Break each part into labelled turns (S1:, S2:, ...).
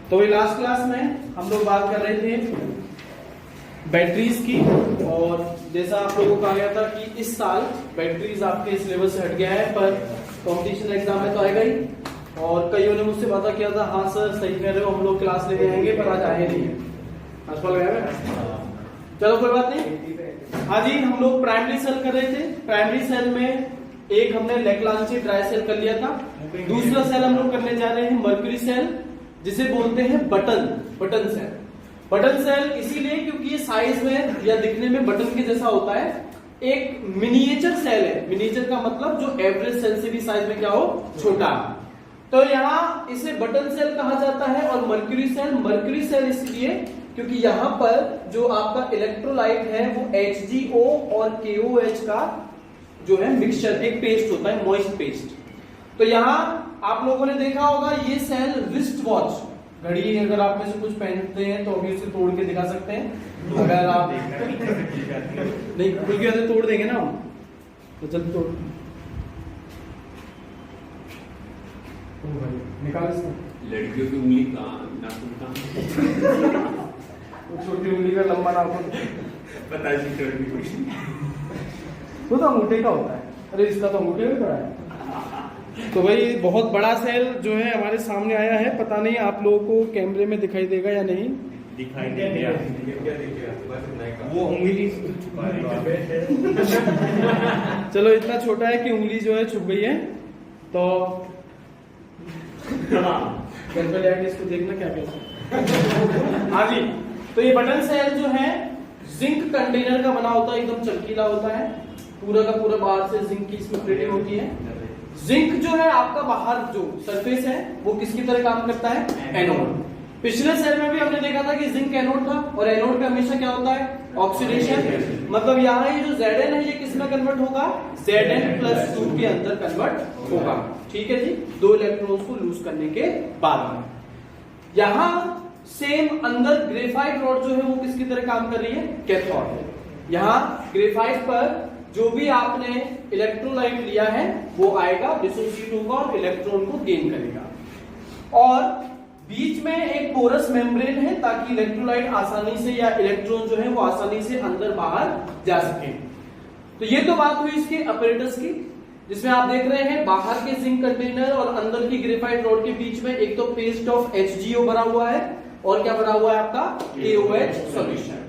S1: तो ये last class में हम लोग बात कर रहे थे बैटरीज की, और जैसा आप लोगों को कहा गया था कि इस साल बैटरीज आपके सिलेबस से हट गया है, पर कंपटीशन एग्जाम में तो आएगा ही। और कईयों ने मुझसे वादा किया था, हाँ सर सही कह रहे हो, हम लोग क्लास लेके आएंगे, पर आज आए नहीं है। असफल गया। चलो कोई बात नहीं। हाँ जी, हम लोग प्राइमरी सेल कर रहे थे। प्राइमरी सेल में एक हमने लेग्रांजे ड्राई सेल कर लिया था। दूसरा सेल हम लोग करने जा रहे हैं मर्क्यूरी सेल, जिसे बोलते हैं बटन सेल। बटन सेल इसीलिए क्योंकि ये साइज में या दिखने में बटन के जैसा होता है। एक मिनिएचर सेल है। मिनिएचर का मतलब जो एवरेज सेल से भी साइज में क्या हो, छोटा। तो यहाँ इसे बटन सेल कहा जाता है। और मर्क्यूरी सेल इसलिए क्योंकि यहाँ पर जो आपका इलेक्ट्रोलाइट है वो HgO और KOH का जो है मिक्सचर, एक पेस्ट होता है, मॉइस्ट पेस्ट। तो यहाँ आप लोगों ने देखा होगा ये सेल रिस्ट वॉच, घड़ी अगर आप में से कुछ पहनते हैं तो अभी उसे तोड़ के दिखा सकते हैं। अगर आप नहीं खुल के तोड़ देंगे ना हम, तो जल्दी तोड़ निकाल इसको।
S2: लड़कियों की उंगली का नाखून का
S1: छोटी उंगली का लंबा नाखून
S2: पता नहीं
S1: वो तो अंगूठे का होता है। अरे इसका तो अंगूठे में पड़ा है। तो भाई बहुत बड़ा सेल जो है हमारे सामने आया है। पता नहीं आप लोगों को कैमरे में दिखाई देगा या नहीं,
S2: दिखाई देगा। वो उंगली
S1: चलो इतना छोटा है कि उंगली जो है छुप गई है। तो इसको देखना क्या कैसे। हाँ जी, तो ये बटन सेल जो है जिंक कंटेनर का बना होता है, एकदम चमकीला होता है, पूरा का पूरा बाहर से जिंक की इसमें प्लेटिंग होती है। जिंक जो है आपका बाहर जो सरफेस है वो किसकी तरह काम करता है, एनोड। पिछले सेल में भी हमने देखा था कि जिंक एनोड था, और एनोड पे हमेशा क्या होता है, ऑक्सीडेशन। मतलब यहाँ ये जो Zn है ये किस में कन्वर्ट होगा, Zn+2 के अंदर कन्वर्ट होगा। ठीक है जी, 2 इलेक्ट्रॉन्स को लूज करने के बाद में। यहाँ सेम अंदर ग्रेफाइट रॉड जो है वो किसकी तरह काम कर रही है, कैथोड। यहाँ ग्रेफाइट पर जो भी आपने इलेक्ट्रोलाइट लिया है वो आएगा, डिसोसिएट होगा और इलेक्ट्रॉन को गेन करेगा। और बीच में एक पोरस मेम्ब्रेन है ताकि इलेक्ट्रोलाइट आसानी से या इलेक्ट्रॉन जो है वो आसानी से अंदर बाहर जा सके। तो ये तो बात हुई इसके अपरेटस की, जिसमें आप देख रहे हैं बाहर के जिंक कंटेनर और अंदर की ग्रेफाइट रॉड के बीच में एक तो पेस्ट ऑफ HgO भरा हुआ है, और क्या भरा हुआ है आपका, KOH सॉल्यूशन।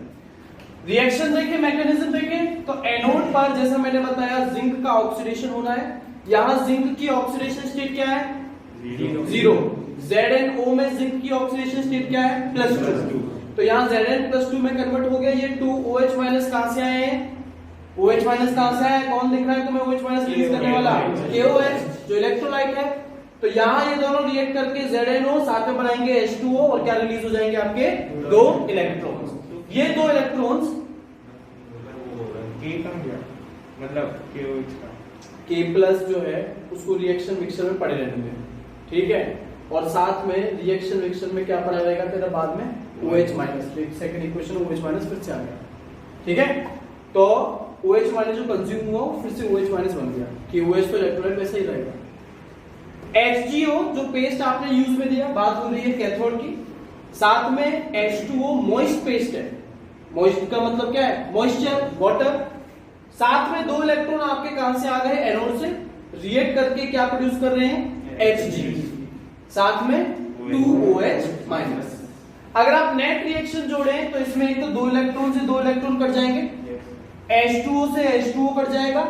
S1: रिएक्शन देखें, मैकेनिज्म देखें, तो एनोड पर जैसा मैंने बताया जिंक का ऑक्सीडेशन होना है। यहां जिंक की ऑक्सीडेशन स्टेट क्या है, 0। ZnO में जिंक की ऑक्सीडेशन स्टेट क्या है, +2। तो यहाँ Zn+2 में कन्वर्ट हो गया। ये 2OH- कहां से आए हैं, OH- कहां से आया, कौन दिख रहा है तुम्हें OH- रिलीज करने वाला, KOH जो इलेक्ट्रोलाइट है। तो यहाँ ये दोनों रिएक्ट करके ZnO साथ में बनाएंगे H2O, और क्या रिलीज हो जाएंगे आपके 2 इलेक्ट्रॉन्स। ये 2 इलेक्ट्रॉन्स
S2: मतलब
S1: K+ जो है उसको रिएक्शन मिक्सचर में पड़े रहने में, ठीक है। और साथ में रिएक्शन मिक्सचर में क्या पड़ा रहेगा तेरा बाद में, OH-। सेकंड इक्वेशन OH- फिर से आ गया, ठीक है। तो OH- जो कंज्यूम हुआ फिर से OH- बन गया, कि OH तो इलेक्ट्रोलाइट वैसे ही रहेगा। HgO जो पेस्ट आपने यूज में दिया, बात हो रही है कैथोड की, साथ में H2O मॉइस्ट पेस्ट है। मॉइस्ट का मतलब क्या है, मॉइस्चर, वाटर। साथ में 2 इलेक्ट्रॉन आपके कहां से आ गए, एनोड से, रिएक्ट करके क्या प्रोड्यूस कर रहे हैं, Hg, साथ में 2OH-। अगर आप नेट रिएक्शन जोड़ें तो इसमें एक तो 2 इलेक्ट्रॉन से 2 इलेक्ट्रॉन कट जाएंगे, H2O से H2O कट जाएगा,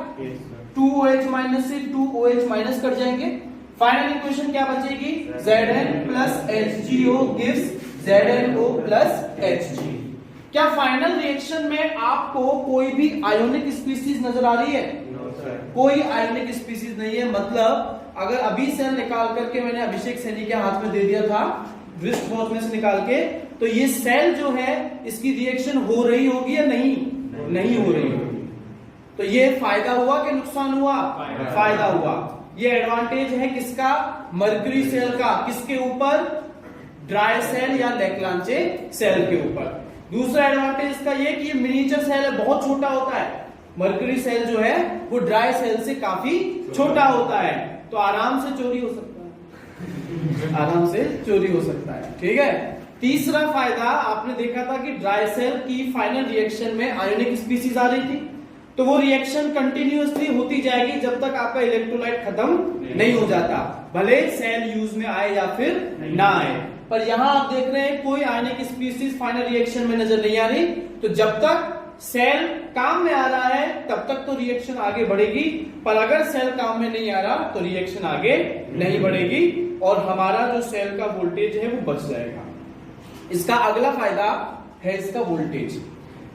S1: 2OH- से 2OH- कट जाएंगे। फाइनल इक्वेशन क्या बचेगी, Zn+HgO gives ZnO+Hg। क्या फाइनल रिएक्शन में आपको कोई भी आयोनिक स्पीसीज नजर आ रही है, कोई आयोनिक स्पीसीज नहीं है। मतलब अगर अभी सेल निकाल करके मैंने अभिषेक सैनी के हाथ में दे दिया था रिस्ट वॉच में से निकाल के, तो ये सेल जो है इसकी रिएक्शन हो रही होगी या नहीं हो रही होगी। तो ये फायदा हुआ कि नुकसान हुआ, फायदा हुआ। ये एडवांटेज है किसका, मर्क्यूरी सेल का, किसके ऊपर, ड्राई सेल या लेग्रांजे सेल के ऊपर। दूसरा एडवांटेज इसका ये कि ये मिनिएचर सेल है, बहुत छोटा होता है। मर्क्यूरी सेल जो है वो ड्राई सेल से काफी छोटा होता है, तो आराम से चोरी हो सकता है। आराम से चोरी हो सकता है। ठीक है, तीसरा फायदा आपने देखा था कि ड्राई सेल की फाइनल रिएक्शन में आयोनिक स्पीसीज आ रही थी, तो वो रिएक्शन कंटिन्यूअसली होती जाएगी जब तक आपका इलेक्ट्रोलाइट खत्म नहीं हो जाता, भले सेल यूज में आए या फिर ना आए। पर यहां आप देख रहे हैं कोई आयोनिक स्पीसीज फाइनल रिएक्शन में नजर नहीं आ रही, तो जब तक सेल काम में आ रहा है तब तक तो रिएक्शन आगे बढ़ेगी, पर अगर सेल काम में नहीं आ रहा तो रिएक्शन आगे नहीं बढ़ेगी और हमारा जो सेल का वोल्टेज है वो बच जाएगा। इसका अगला फायदा है इसका वोल्टेज।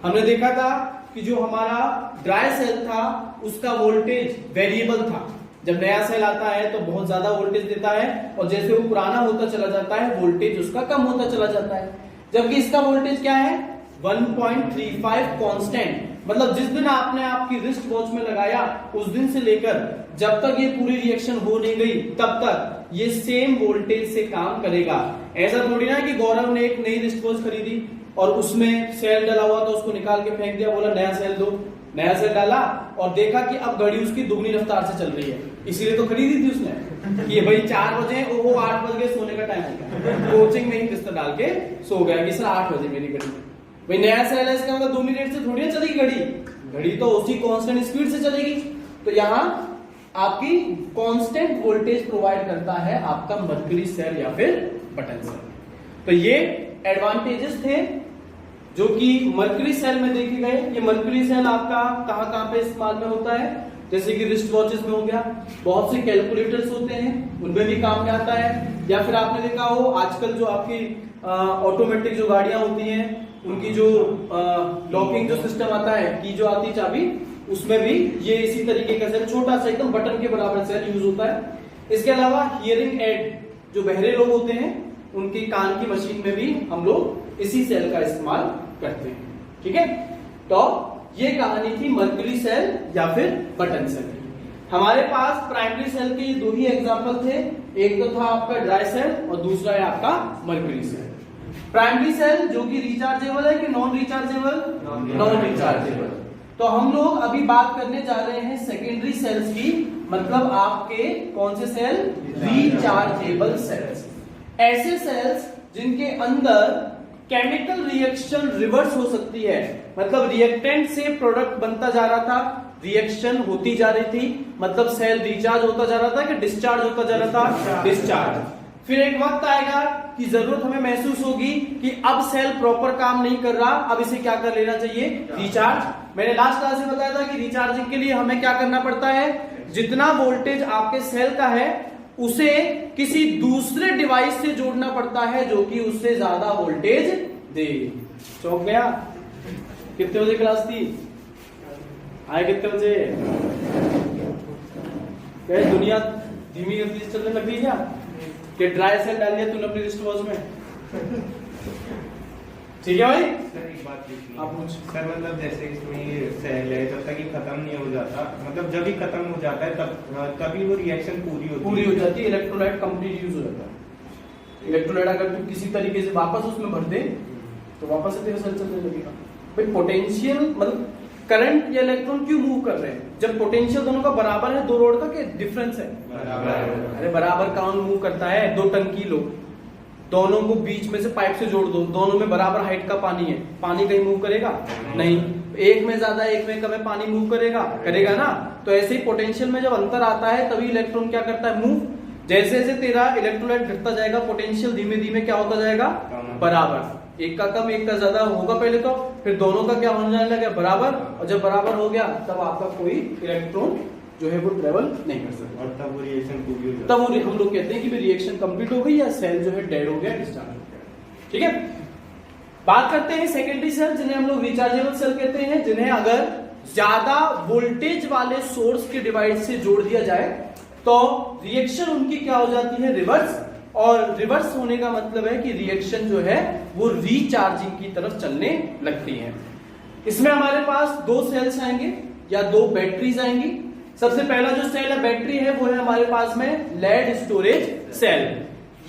S1: हमने देखा था कि जो हमारा ड्राई सेल था उसका वोल्टेज वेरिएबल था। जब नया सेल आता है तो बहुत ज्यादा वोल्टेज देता है और जैसे वो पुराना होता चला जाता है वोल्टेज उसका कम होता चला जाता है, जबकि इसका वोल्टेज क्या है 1.35 कांस्टेंट। मतलब जिस दिन आपने आपकी रिस्ट वॉच में लगाया उस दिन से लेकर जब तक ये पूरी रिएक्शन हो नहीं गई तब तक ये सेम वोल्टेज से काम करेगा। ऐसा थोड़ी ना कि गौरव ने एक नई रिस्ट वॉच खरीदी और उसमें सेल डला हुआ तो उसको निकाल के फेंक दिया, बोला नया सेल दो, नया सेल डाला और देखा कि अब घड़ी उसकी दुगनी रफ्तार से चल रही है, इसीलिए तो खरीदी थी उसने कि भाई 4 बजे वो 8 बज गए सोने का टाइम हो गया, कोचिंग में ही बिस्तर डाल के सो गया कि सर 8 बजे मेरी घड़ी। भाई नया सेल है इसका मतलब 2 मिनट से थोड़ी ना चलेगी घड़ी तो उसी कांस्टेंट स्पीड से चलेगी। तो यहाँ आपकी कांस्टेंट वोल्टेज प्रोवाइड करता है आपका मर्क्यूरी सेल या फिर बटन सेल। तो ये एडवांटेजेस थे जो कि मर्क्यूरी सेल में देखे गए। ये मर्क्यूरी सेल आपका कहां पे इस्तेमाल में होता है, जैसे कि रिस्ट वॉचेस में हो गया, बहुत से कैलकुलेटर्स होते हैं उनमें भी काम में आता है, या फिर आपने देखा हो आजकल जो आपकी ऑटोमेटिक जो गाड़ियां होती हैं उनकी जो लॉकिंग जो सिस्टम आता है की जो आती चाबी, उसमें भी ये इसी तरीके का सेल छोटा सा एकदम बटन के बराबर सेल यूज होता है। इसके अलावा हियरिंग एड जो बहरे लोग होते हैं उनकी कान की मशीन में भी हम लोग इसी सेल का इस्तेमाल करते हैं। ठीक है, तो ये कहानी थी मर्क्यूरी सेल या फिर बटन सेल। हमारे पास प्राइमरी सेल के 2 ही एग्जांपल थे, एक तो था आपका ड्राई सेल और दूसरा है आपका मर्क्यूरी सेल। प्राइमरी सेल जो कि रिचार्जेबल है कि नॉन रिचार्जेबल, नॉन रिचार्जेबल। तो हम लोग अभी बात करने जा रहे हैं सेकेंडरी सेल्स की, मतलब आपके कौन से सेल, रिचार्जेबल सेल्स। ऐसे सेल्स जिनके अंदर केमिकल रिएक्शन रिवर्स हो सकती है, मतलब रिएक्टेंट से प्रोडक्ट बनता जा रहा था, रिएक्शन होती जा रही थी, मतलब सेल रिचार्ज होता जा रहा था कि डिस्चार्ज होता जा रहा था, डिस्चार्ज। फिर एक वक्त आएगा कि जरूरत हमें महसूस होगी कि अब सेल प्रॉपर काम नहीं कर रहा, अब इसे क्या कर लेना चाहिए, रिचार्ज। मैंने लास्ट क्लास में बताया था कि रिचार्जिंग के लिए हमें क्या करना पड़ता है, जितना वोल्टेज आपके सेल का है उसे किसी दूसरे डिवाइस से जोड़ना पड़ता है जो कि उससे ज्यादा वोल्टेज दे। चौंक गया? कितने बजे क्लास थी, आए कितने बजे? दुनिया धीमी गति से चलने लग गई क्या कि ड्राई सेल डाल दिया तूने अपनी रिस्ट वॉच में? ठीक है भाई,
S2: सर एक बात पूछनी
S1: आप पूछ।
S2: सर मतलब जैसे इसमें सेल है जब तक ये खत्म नहीं हो जाता, मतलब जब ही खत्म हो जाता है तभी वो रिएक्शन पूरी
S1: हो जाती है, इलेक्ट्रोलाइट कंप्लीट यूज हो जाता है। इलेक्ट्रोलाइट अगर तू किसी तरीके से वापस उसमें भर दे तो वापस से तेरा सेल चलने लगेगा। भाई पोटेंशियल मतलब करंट या इलेक्ट्रॉन क्यों मूव कर रहे हैं, जब पोटेंशियल दोनों का बराबर है, 2 रोड का क्या डिफरेंस है, अरे बराबर कौन मूव करता है, 2 टंकी लो, दोनों को बीच में से पाइप से जोड़ दो, दोनों में बराबर हाइट का पानी है, पानी कहीं मूव करेगा नहीं, एक में ज्यादा एक में कम है, पानी मूव करेगा ना। तो ऐसे ही पोटेंशियल में जब अंतर आता है तभी इलेक्ट्रॉन क्या करता है, मूव। जैसे जैसे तेरा इलेक्ट्रोलाइट घटता जाएगा पोटेंशियल धीमे धीमे क्या होता जाएगा, बराबर, एक का कम एक का ज्यादा होगा पहले तो, फिर दोनों का क्या होने जाने लगा, बराबर, और जब बराबर हो गया तब आपका कोई इलेक्ट्रॉन जो है वो ट्रेवल नहीं कर सकता,
S2: और तब वो रिएक्शन पूरी हो जाती है।
S1: तब वो हम लोग कहते हैं कि रिएक्शन कंप्लीट हो गई या सेल जो है डेड हो गया, डिस्चार्ज हो गया। ठीक है, बात करते हैं सेकेंडरी सेल जिन्हें हम लोग रिचार्जेबल सेल कहते हैं, जिन्हें अगर ज्यादा वोल्टेज वाले सोर्स के डिवाइस से जोड़ दिया जाए तो रिएक्शन उनकी क्या हो जाती है, रिवर्स। और रिवर्स होने का मतलब है कि रिएक्शन जो है वो रिचार्जिंग की तरफ चलने लगती है। इसमें हमारे पास 2 सेल्स आएंगे या 2 बैटरीज आएंगी। सबसे पहला जो सेल है बैटरी है वो है हमारे पास में लेड स्टोरेज सेल।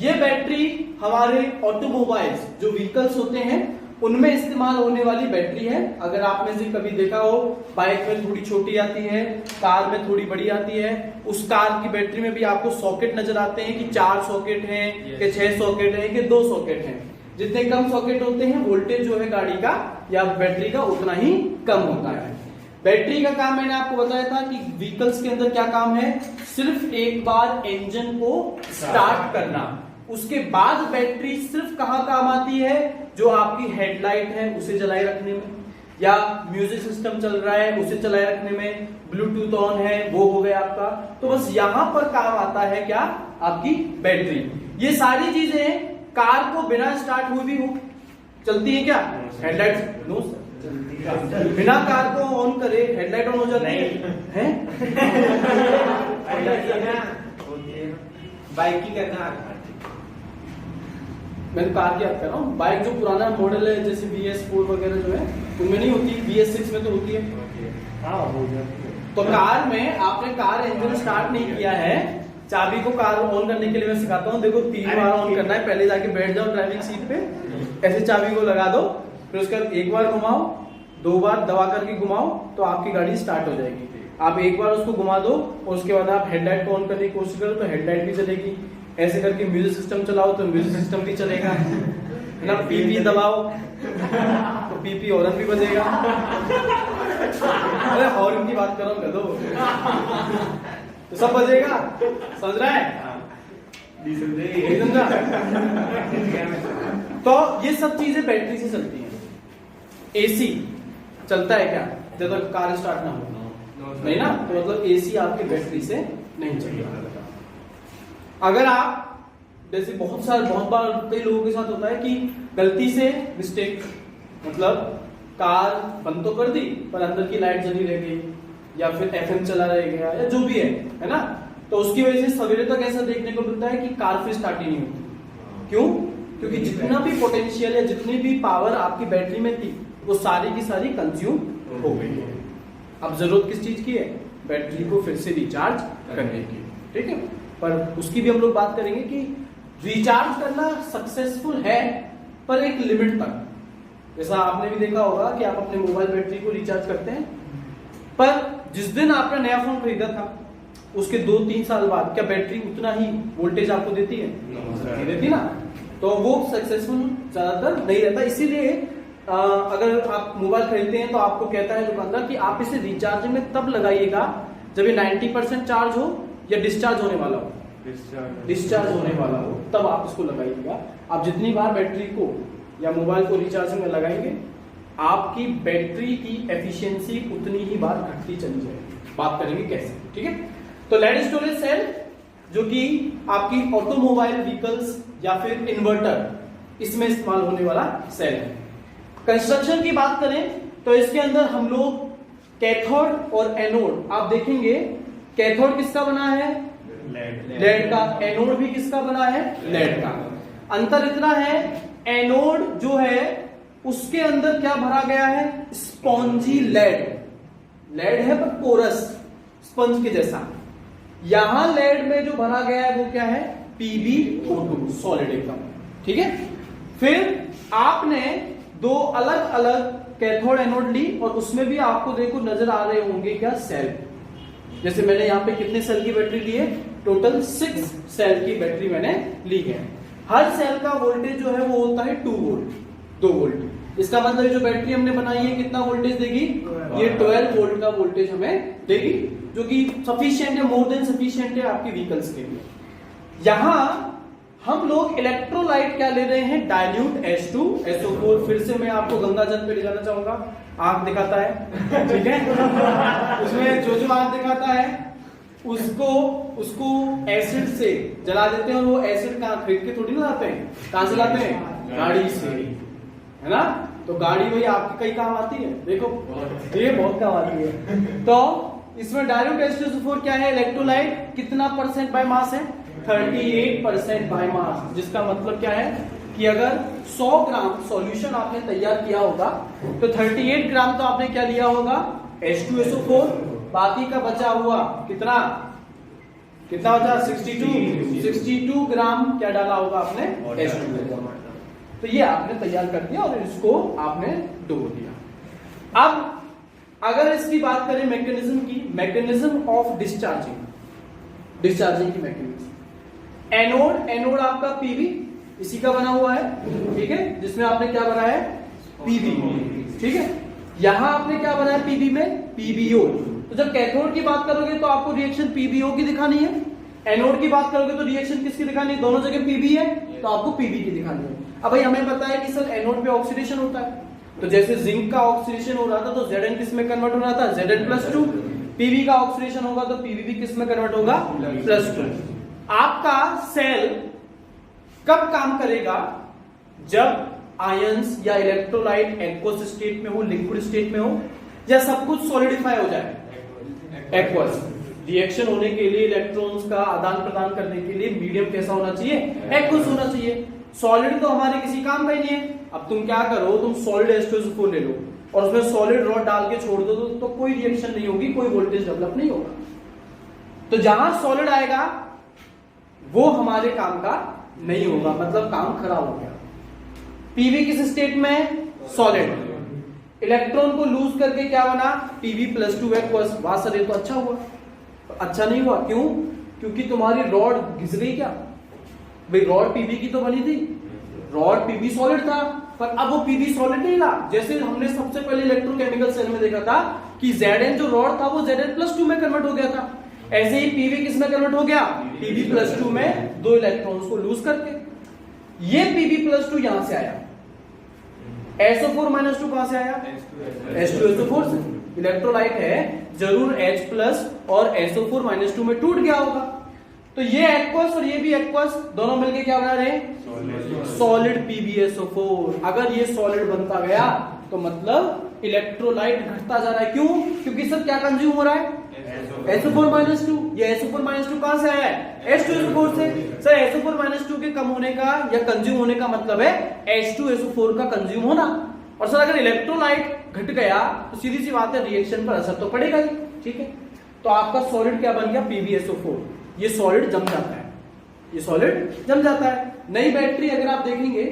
S1: ये बैटरी हमारे ऑटोमोबाइल्स जो व्हीकल्स होते हैं उनमें इस्तेमाल होने वाली बैटरी है। अगर आप में से कभी देखा हो, बाइक में थोड़ी छोटी आती है, कार में थोड़ी बड़ी आती है। उस कार की बैटरी में भी आपको सॉकेट नजर आते हैं कि 4 सॉकेट हैं कि 6 सॉकेट हैं कि 2 सॉकेट हैं। जितने कम सॉकेट होते हैं, वोल्टेज जो है गाड़ी का या बैटरी का उतना ही कम होता है। बैटरी का काम मैंने आपको बताया था कि व्हीकल्स के अंदर क्या काम है, सिर्फ एक बार इंजन को स्टार्ट करना। उसके बाद बैटरी सिर्फ कहाँ काम आती है, जो आपकी हेडलाइट है उसे जलाए रखने में, या म्यूजिक सिस्टम चल रहा है उसे चलाए रखने में, ब्लूटूथ ऑन है वो हो गया आपका। तो बस यहां पर काम आता है क्या, आपकी बैटरी। ये सारी चीजें कार को बिना स्टार्ट हुई भी हो चलती है क्या, हेडलाइट नो सर, बिना कार को ऑन करे हेडलाइट ऑन हो जाती है
S2: बाइक की कहना
S1: मैं कार की बात कर रहा हूँ। बाइक जो पुराना मॉडल है जैसे BS4 वगैरह जो है उनमें नहीं होती, BS6 में तो होती है।
S2: हाँ हो जाती है।
S1: तो कार में आपने कार इंजन स्टार्ट नहीं किया है, चाबी को कार ऑन करने के लिए मैं सिखाता हूँ। देखो 3 बार ऑन करना है, पहले जाके बैठ जाओ ड्राइविंग सीट पे, ऐसे चाबी को लगा दो, फिर उसके बाद 1 बार घुमाओ, 2 बार दबा करके घुमाओ तो आपकी गाड़ी स्टार्ट हो जाएगी। आप 1 बार उसको घुमा दो और उसके बाद आप हेडलाइट को ऑन करने की कोशिश करो तो हेडलाइट भी चलेगी। ऐसे करके म्यूजिक सिस्टम चलाओ तो म्यूजिक सिस्टम भी चलेगा, है ना। पीपी दबाओ तो पीपी हॉर्न भी बजेगा। अरे हॉर्न की बात करो कर दो तो सब बजेगा, समझ रहा है। तो ये सब चीजें बैटरी से चलती हैं। एसी चलता है क्या जब तक कार स्टार्ट ना हो, नहीं ना, तो मतलब एसी आपकी बैटरी से नहीं चलेगा। अगर आप जैसे बहुत बार कई लोगों के साथ होता है कि गलती से मिस्टेक, मतलब कार बंद तो कर दी पर अंदर की लाइट जली रह गई, या फिर FM चला रह गया, या जो भी है ना, तो उसकी वजह से सवेरे तक ऐसा देखने को मिलता है कि कार फिर स्टार्ट ही नहीं होती। क्यों? क्योंकि जितना भी पोटेंशियल या जितनी भी पावर आपकी बैटरी में थी वो सारी की सारी कंज्यूम हो गई है। अब जरूरत किस चीज की है, बैटरी को फिर से रिचार्ज करने की, ठीक है। पर उसकी भी हम लोग बात करेंगे कि रिचार्ज करना सक्सेसफुल है पर एक लिमिट तक। जैसा आपने भी देखा होगा कि आप अपने मोबाइल बैटरी को रिचार्ज करते हैं, पर जिस दिन आपने नया फोन खरीदा था उसके 2-3 साल बाद क्या बैटरी उतना ही वोल्टेज आपको देती है? नहीं देती ना। तो वो सक्सेसफुल ज्यादातर नहीं रहता। इसीलिए अगर आप मोबाइल खरीदते हैं तो आपको कहता है दुकानदार कि आप इसे रिचार्ज में तब लगाइएगा जब ये 90% चार्ज हो या डिस्चार्ज होने वाला हो। डिस्चार्ज होने वाला हो तब आप इसको लगाइएगा। आप जितनी बार बैटरी को या मोबाइल को रिचार्ज में लगाएंगे आपकी बैटरी की एफिशिएंसी उतनी ही बार घटती चली जाएगी। बात करेंगे कैसे, ठीक है। तो लेड स्टोरेज सेल जो कि आपकी ऑटोमोबाइल व्हीकल्स या फिर इन्वर्टर इसमें इस्तेमाल होने वाला सेल है। कंस्ट्रक्शन की बात करें तो इसके अंदर हम लोग कैथोड और एनोड, आप देखेंगे कैथोड किसका बना है, लेड का। एनोड भी किसका बना है, लेड का। अंतर इतना है एनोड जो है उसके अंदर क्या भरा गया है, स्पॉन्जी लेड। लेड है पर पोरस, स्पंज के जैसा। यहां लेड में जो भरा गया है वो क्या है, PbO2 सॉलिड एकदम, ठीक है। फिर आपने 2 अलग अलग कैथोड एनोड ली और उसमें भी आपको देखो नजर आ रहे होंगे क्या, सेल। जैसे मैंने यहाँ पे कितने सेल की बैटरी ली है, टोटल 6 सेल की बैटरी मैंने ली है। हर सेल का वोल्टेज जो है वो होता है 2 वोल्ट। इसका मतलब जो बैटरी हमने बनाई है कितना वोल्टेज देगी, ये 12 वोल्ट का वोल्टेज हमें देगी, जो कि सफिशिएंट है, मोर देन सफिशिएंट है आपकी व्हीकल्स के लिए। यहां हम लोग इलेक्ट्रोलाइट क्या ले रहे हैं, डाइल्यूट H2SO4। फिर से मैं आपको गंगा जल पे ले जाना चाहूंगा। आंख दिखाता है, ठीक है। उसमें जो आंख दिखाता है उसको एसिड से जला देते हैं, और वो एसिड कहाँ खरीद के थोड़ी ना लाते हैं, कहां से लाते हैं, गाड़ी से, है ना। तो गाड़ी वही आपके कई काम आती है, देखो ये बहुत काम आती है। तो इसमें डाइल्यूट H2SO4 क्या है, इलेक्ट्रोलाइट कितना परसेंट बाय मास है, 38% बाय मास। जिसका मतलब क्या है कि अगर 100 ग्राम सॉल्यूशन आपने तैयार किया होगा तो 38 ग्राम तो आपने क्या लिया होगा, H2SO4। बाकी का बचा हुआ कितना बचा, 62 ग्राम क्या डाला होगा आपने, H2। तो ये आपने तैयार कर दिया और इसको आपने डुबो दिया। अब अगर इसकी बात करें मैकेनिज्म की, मैकेनिज्म ऑफ डिस्चार्जिंग की मैकेनिज्म, एनोड आपका पीवी इसी का बना हुआ है, ठीक है, जिसमें आपने क्या बनाया है पीवी, ठीक है। यहां आपने क्या बनाया पीवी में पीबीओ। तो जब कैथोड की बात करोगे तो आपको रिएक्शन पीबीओ की दिखानी है, एनोड की बात करोगे तो रिएक्शन किसकी दिखानी है, दोनों जगह पीबी है तो आपको पीबी की दिखानी है। अब भाई हमें पता है कि सर एनोड पे ऑक्सीडेशन होता है, तो जैसे जिंक का ऑक्सीडेशन हो रहा था तो Zn किस में कन्वर्ट हो रहा था Zn+2, पीबी का ऑक्सीडेशन होगा तो पीबी भी किस में कन्वर्ट होगा +2। आपका सेल कब काम करेगा, जब आयंस या इलेक्ट्रोलाइट एक्वस स्टेट में हो, लिक्विड स्टेट में हो, या सब कुछ सॉलिडिफाई हो जाए एक्वस। रिएक्शन होने के लिए इलेक्ट्रॉन्स का आदान प्रदान करने के लिए मीडियम कैसा होना चाहिए, एक्वस होना चाहिए। सॉलिड तो हमारे किसी काम का ही नहीं है। अब तुम क्या करो, तुम सॉलिड H2SO4 ले लो और उसमें सॉलिड रॉड डाल के छोड़ दो तो कोई रिएक्शन नहीं होगी, कोई वोल्टेज डेवलप नहीं होगा। तो जहां सॉलिड आएगा वो हमारे काम का नहीं होगा, मतलब काम खराब हो गया। पीवी किस स्टेट में, सॉलिड, इलेक्ट्रॉन को लूज करके क्या बना Pb+2 एक्वस। वाह सर ये तो अच्छा हुआ, अच्छा नहीं हुआ, क्यों, क्योंकि तुम्हारी रॉड घिस गई क्या भाई, रॉड पीबी की तो बनी थी, रॉड पीबी सॉलिड था, पर अब वो पीबी सॉलिड नहीं रहा। जैसे हमने सबसे पहले इलेक्ट्रोकेमिकल सेल में देखा था कि Zn जो रॉड था वो Zn+2 में कन्वर्ट हो गया था, ऐसे ही पीवी किस में कन्वर्ट हो गया Pb+2 में, दो इलेक्ट्रॉन्स को लूज करके। ये Pb+2 यहां से आया, SO4 - 2 कहां से आया, H2SO4 से। इलेक्ट्रोलाइट है, जरूर H+ और SO4 - 2 में टूट गया होगा। तो ये एक्वस और ये भी एक्वस दोनों मिलके क्या बना रहे हैं, सॉलिड PbSO4। अगर ये सॉलिड बनता गया तो मतलब इलेक्ट्रोलाइट घटता जा रहा है, क्यों, क्योंकि सर क्या कंज्यूम हो रहा है SO4 - 2। ये SO4 - 2 कहां से आया है, H2SO4 से। सर SO4 - 2 के कम होने का या कंज्यूम होने का मतलब है H2SO4 का कंज्यूम होना। और सर अगर इलेक्ट्रोलाइट घट गया तो सीधी सी बात है रिएक्शन पर असर तो पड़ेगा ही, ठीक है। तो आपका सॉलिड क्या बन गया PbSO4, ये सॉलिड जम जाता है, ये सॉलिड जम जाता है। नई बैटरी अगर आप देखेंगे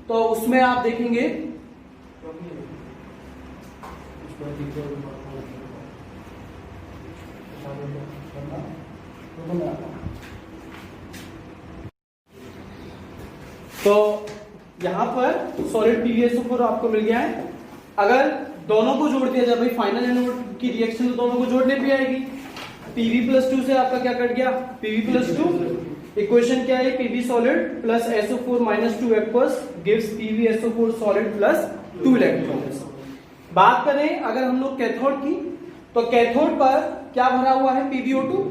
S1: तो उसमें आप देखेंगे तो यहां पर सॉलिड PbSO4 आपको मिल गया है। अगर दोनों को जोड़ दिया जाए भाई, फाइनल एनोड की रिएक्शन तो दोनों को जोड़ने पे आएगी। Pb+2 से आपका क्या कट गया Pb+2, इक्वेशन क्या है, Pb solid plus SO4 - 2 aqueous gives PbSO4 solid plus 2 electrons. बात करें अगर हम लोग कैथोड की, तो कैथोड पर क्या भरा हुआ है PbO2।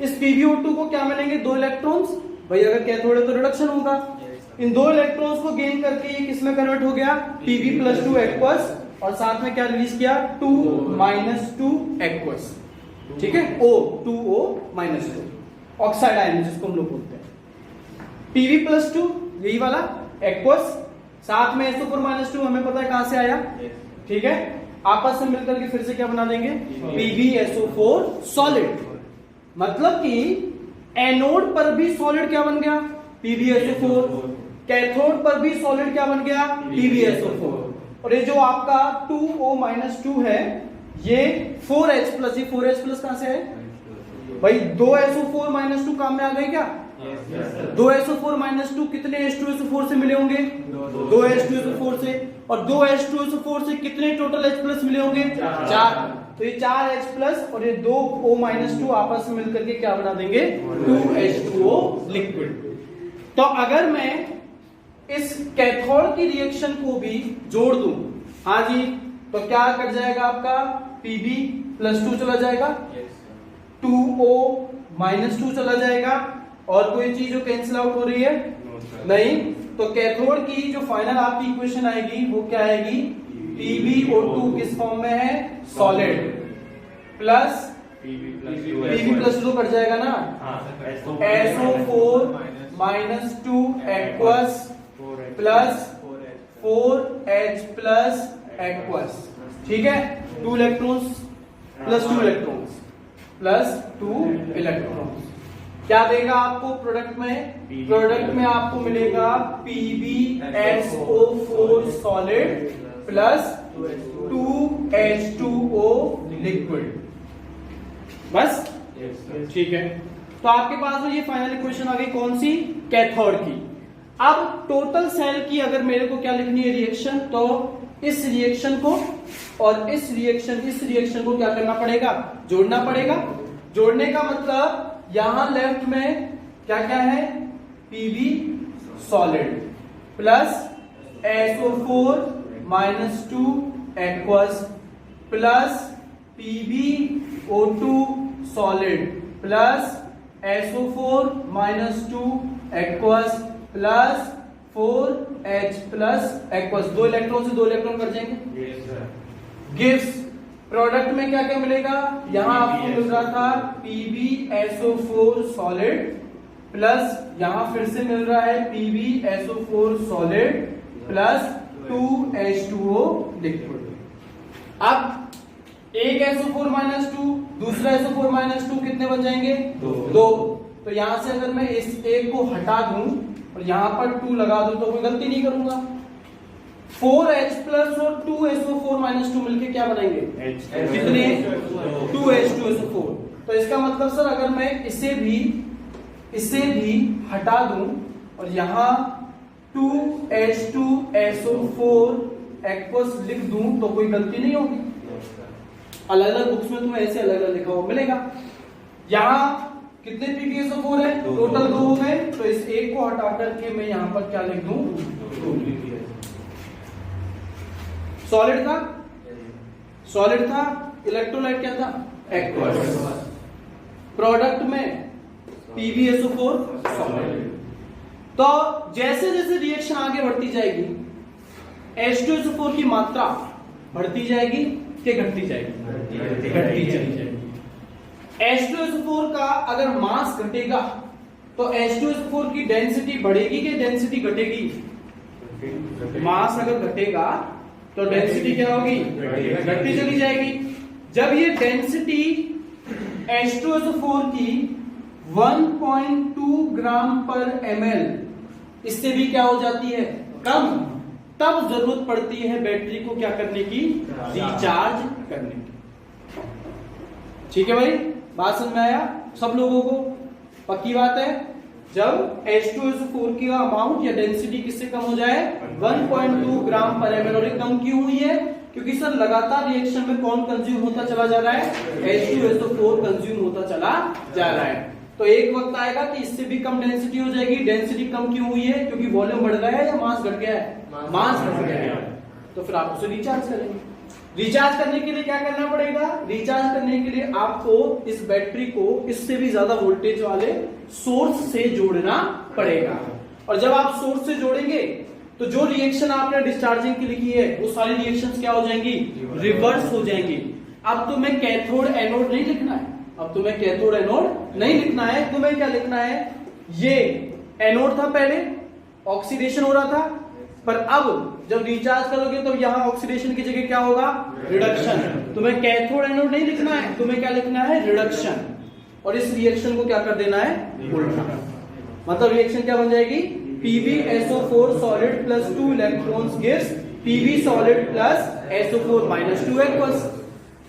S1: इस PbO2 को क्या मिलेंगे, 2 इलेक्ट्रॉन्स। भाई अगर कैथोड है तो रिडक्शन होगा, इन 2 इलेक्ट्रॉन्स को गेन करके ये किस में कन्वर्ट हो गया Pb+2 एक्वस, और साथ में क्या रिलीज किया 2 - 2 एक्वस, ठीक है, O2O - 2 ऑक्साइड आयन जिसको हम लोग बोलते हैं। Pb+2 यही वाला एक्वस, साथ में SO4 - 2 हमें पता है कहां से आया, ठीक है, आपस में मिलकर के फिर से क्या बना देंगे PbSO4 सॉलिड। मतलब कि एनोड पर भी सॉलिड क्या बन गया PbSO4, कैथोड पर भी सॉलिड क्या बन गया PbSO4। और ये जो आपका 2O - 2 है ये 4H+, ये 4H+ कहां से है भाई, 2 SO4 - 2 काम में आ गए क्या, 2 SO4 - 2 कितने H2SO4 से मिले होंगे, 2 H2SO4 से, और 2 H2SO4 से कितने टोटल H+ मिले होंगे, 4। तो ये 4 H+ और ये 2O - 2 आपस में मिलकर के क्या बना देंगे 2H2O लिक्विड। तो अगर मैं इस कैथोड की रिएक्शन को भी जोड़ दूं, हाँ जी, तो क्या कट जाएगा आपका Pb+2 चला जाएगा, 2O - 2 चला जाएगा, और कोई चीज जो कैंसिल आउट हो रही है नहीं। तो कैथोड की जो फाइनल आपकी इक्वेशन आएगी वो क्या आएगी, PbO2 किस फॉर्म में है, सॉलिड, प्लस Pb+2 कट जाएगा ना, SO4 - 2 aqueous plus 4H+ aqueous, ठीक है, 2 electrons plus 2 electrons plus 2 electrons. क्या देगा आपको प्रोडक्ट में? प्रोडक्ट में आपको मिलेगा PbSO4 solid plus 2H2O liquid. बस ठीक है। तो आपके पास में ये फाइनल इक्वेशन आ गई, कौन सी? कैथोड की। अब टोटल सेल की अगर मेरे को क्या लिखनी है रिएक्शन, तो इस रिएक्शन को और इस रिएक्शन को क्या करना पड़ेगा? जोड़ना पड़ेगा। जोड़ने का मतलब यहां लेफ्ट में क्या क्या है? Pb solid plus SO4 minus 2 aqueous plus PbO2 solid plus SO4 minus 2 aqueous plus 4H plus aqueous. 2 electron से 2 इलेक्ट्रॉन कर जाएंगे। गिव्स प्रोडक्ट में क्या क्या मिलेगा? यहां आपको मिल रहा था PbSO4 सॉलिड प्लस यहां फिर से मिल रहा है PbSO4 solid plus 2H2O liquid. अब एक SO4 माइनस 2 दूसरा SO4 माइनस 2 कितने बन जाएंगे? 2। तो यहां से अगर मैं इस एक को हटा दूं और यहां पर 2 लगा दूं तो कोई गलती नहीं करूंगा। 4H प्लस और 2SO4 माइनस 2 मिलके क्या बनाएंगे? कितने? 2H2SO4। तो इसका मतलब सर अगर मैं इसे भी हटा दूं और यहां 2H2SO4 एक्वस लिख दूं तो कोई गलती नहीं होगी। अलग अलग बुक्स में तुम्हें ऐसे अलग अलग लिखा हुआ मिलेगा। यहां कितने PbSO4 है? टोटल 2 हो गए। तो इस एक को हटा करके मैं यहां पर क्या लिख दूं? 2 लिख दिया। सॉलिड था, इलेक्ट्रोलाइट क्या था? एक्वस। प्रोडक्ट में PbSO4 सॉलिड। तो जैसे जैसे रिएक्शन आगे बढ़ती जाएगी H2SO4 की मात्रा बढ़ती जाएगी कि घटती जाएगी? घटती जाएगी। H2SO4 का अगर मास घटेगा तो H2SO4 की डेंसिटी बढ़ेगी कि डेंसिटी घटेगी? मास अगर घटेगा तो डेंसिटी क्या होगी? घटती चली जाएगी। जब ये डेंसिटी H2SO4 की 1.2 ग्राम पर ml इससे भी क्या हो जाती है? कम, तब जरूरत पड़ती है बैटरी को क्या करने की? रिचार्ज करने की। ठीक है भाई, बात समझ में आया सब लोगों को? पक्की बात है। जब H2SO4 की अमाउंट या डेंसिटी किससे कम हो जाए? 1.2 ग्राम पर ml। और ये कम क्यों हुई है? क्योंकि सर लगातार रिएक्शन में कौन कंज्यूम होता चला जा रहा है? H2SO4 कंज्यूम होता चला जा रहा है। तो एक वक्त आएगा कि इससे भी कम डेंसिटी हो जाएगी। डेंसिटी कम क्यों हुई है? क्योंकि वॉल्यूम बढ़ गया है या मास घट गया है? मास घट गया है। तो फिर आप उसे रिचार्ज करेंगे। रिचार्ज करने के लिए क्या करना पड़ेगा? रिचार्ज करने के लिए आपको इस बैटरी को इससे भी ज्यादा वोल्टेज वाले सोर्स से जोड़ना पड़ेगा। और जब आप सोर्स से जोड़ेंगे तो जो रिएक्शन आपने डिस्चार्जिंग की लिखी है वो सारी रिएक्शंस क्या हो जाएंगी? रिवर्स हो जाएंगी। अब तुम्हें कैथोड एनोड नहीं लिखना है। अब तुम्हें कैथोड एनोड नहीं लिखना है। तुम्हें क्या लिखना है? ये एनोड था, पहले ऑक्सीडेशन हो रहा था, पर अब जब रिचार्ज करोगे तो यहां ऑक्सीडेशन की जगह क्या होगा? रिडक्शन। तुम्हें कैथोड एनोड नहीं लिखना है, तुम्हें क्या लिखना है? रिडक्शन। और इस रिएक्शन को क्या कर देना है? उल्टा। मतलब रिएक्शन क्या बन जाएगी? PbSO4 solid plus 2 electrons gives Pb solid plus SO4 minus 2 aqueous।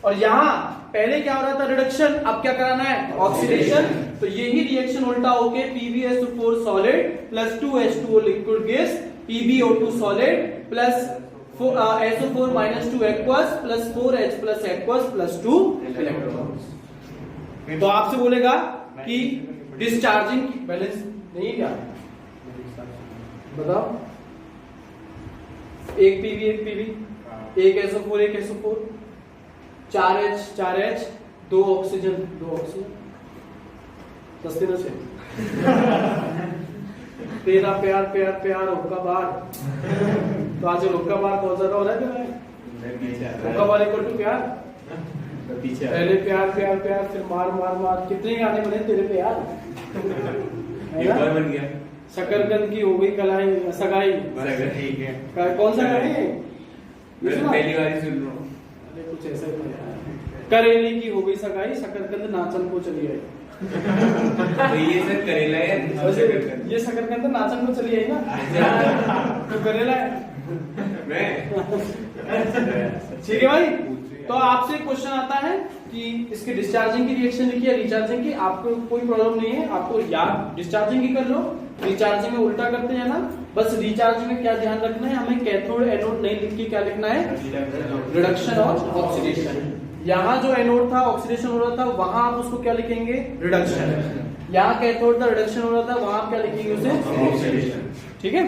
S1: और यहां पहले क्या हो रहा था? रिडक्शन। अब क्या कराना है? ऑक्सीडेशन। तो यही रिएक्शन उल्टा होके PbSO4 solid plus 2H2O liquid gives PbO2 solid plus SO4 minus 2 aqueous plus 4H plus aqueous plus 2 electrons। तो आपसे बोलेगा कि डिस्चार्जिंग की बैलेंस नहीं है क्या? बताओ। एक पीवी एक पीवी, एक SO4 एक SO4, 4H 4H, 2 oxygen 2 oxygen. सस्ते न से तेरा प्यार प्यार प्यार हुक्का बार। तो आज हुक्का बार कौन सा हो रहा है तुम्हें? हुक्का बार इक्वल टू प्यार। पहले प्यार प्यार प्यार फिर मार मार मार। कितने गाने बने तेरे पे यार?
S2: बन गया।
S1: शकरकंद की हो गई कलाई सगाई।
S2: ठीक है।
S1: कौन सा गाने?
S2: मैं पहली बार सुन रहा हूँ।
S1: अरे कुछ ऐसा ही था। करेले की हो गई सगाई, शकरकंद नाचन को चली आई।
S2: तो ये सर करेला है,
S1: ये शकरकंद नाचन को चली आई ना, तो करेला है। ठीक है भाई। तो आपसे क्वेश्चन आता है कि इसके डिस्चार्जिंग की रिएक्शन लिखी है, रिचार्जिंग की, आपको कोई प्रॉब्लम नहीं है, आपको याद डिस्चार्जिंग की कर लो, रिचार्जिंग में उल्टा करते जाना। बस रिचार्ज में क्या ध्यान रखना है, हमें कैथोड एनोड नहीं लिख के क्या लिखना है, रिडक्शन और ऑक्सीडेशन। यहाँ जो एनोड था ऑक्सीडेशन हो रहा था, वहां आप उसको क्या लिखेंगे, रिडक्शन। यहाँ कैथोड था रिडक्शन हो रहा था, वहां आप क्या लिखेंगे उसे, ऑक्सीडेशन। ठीक है।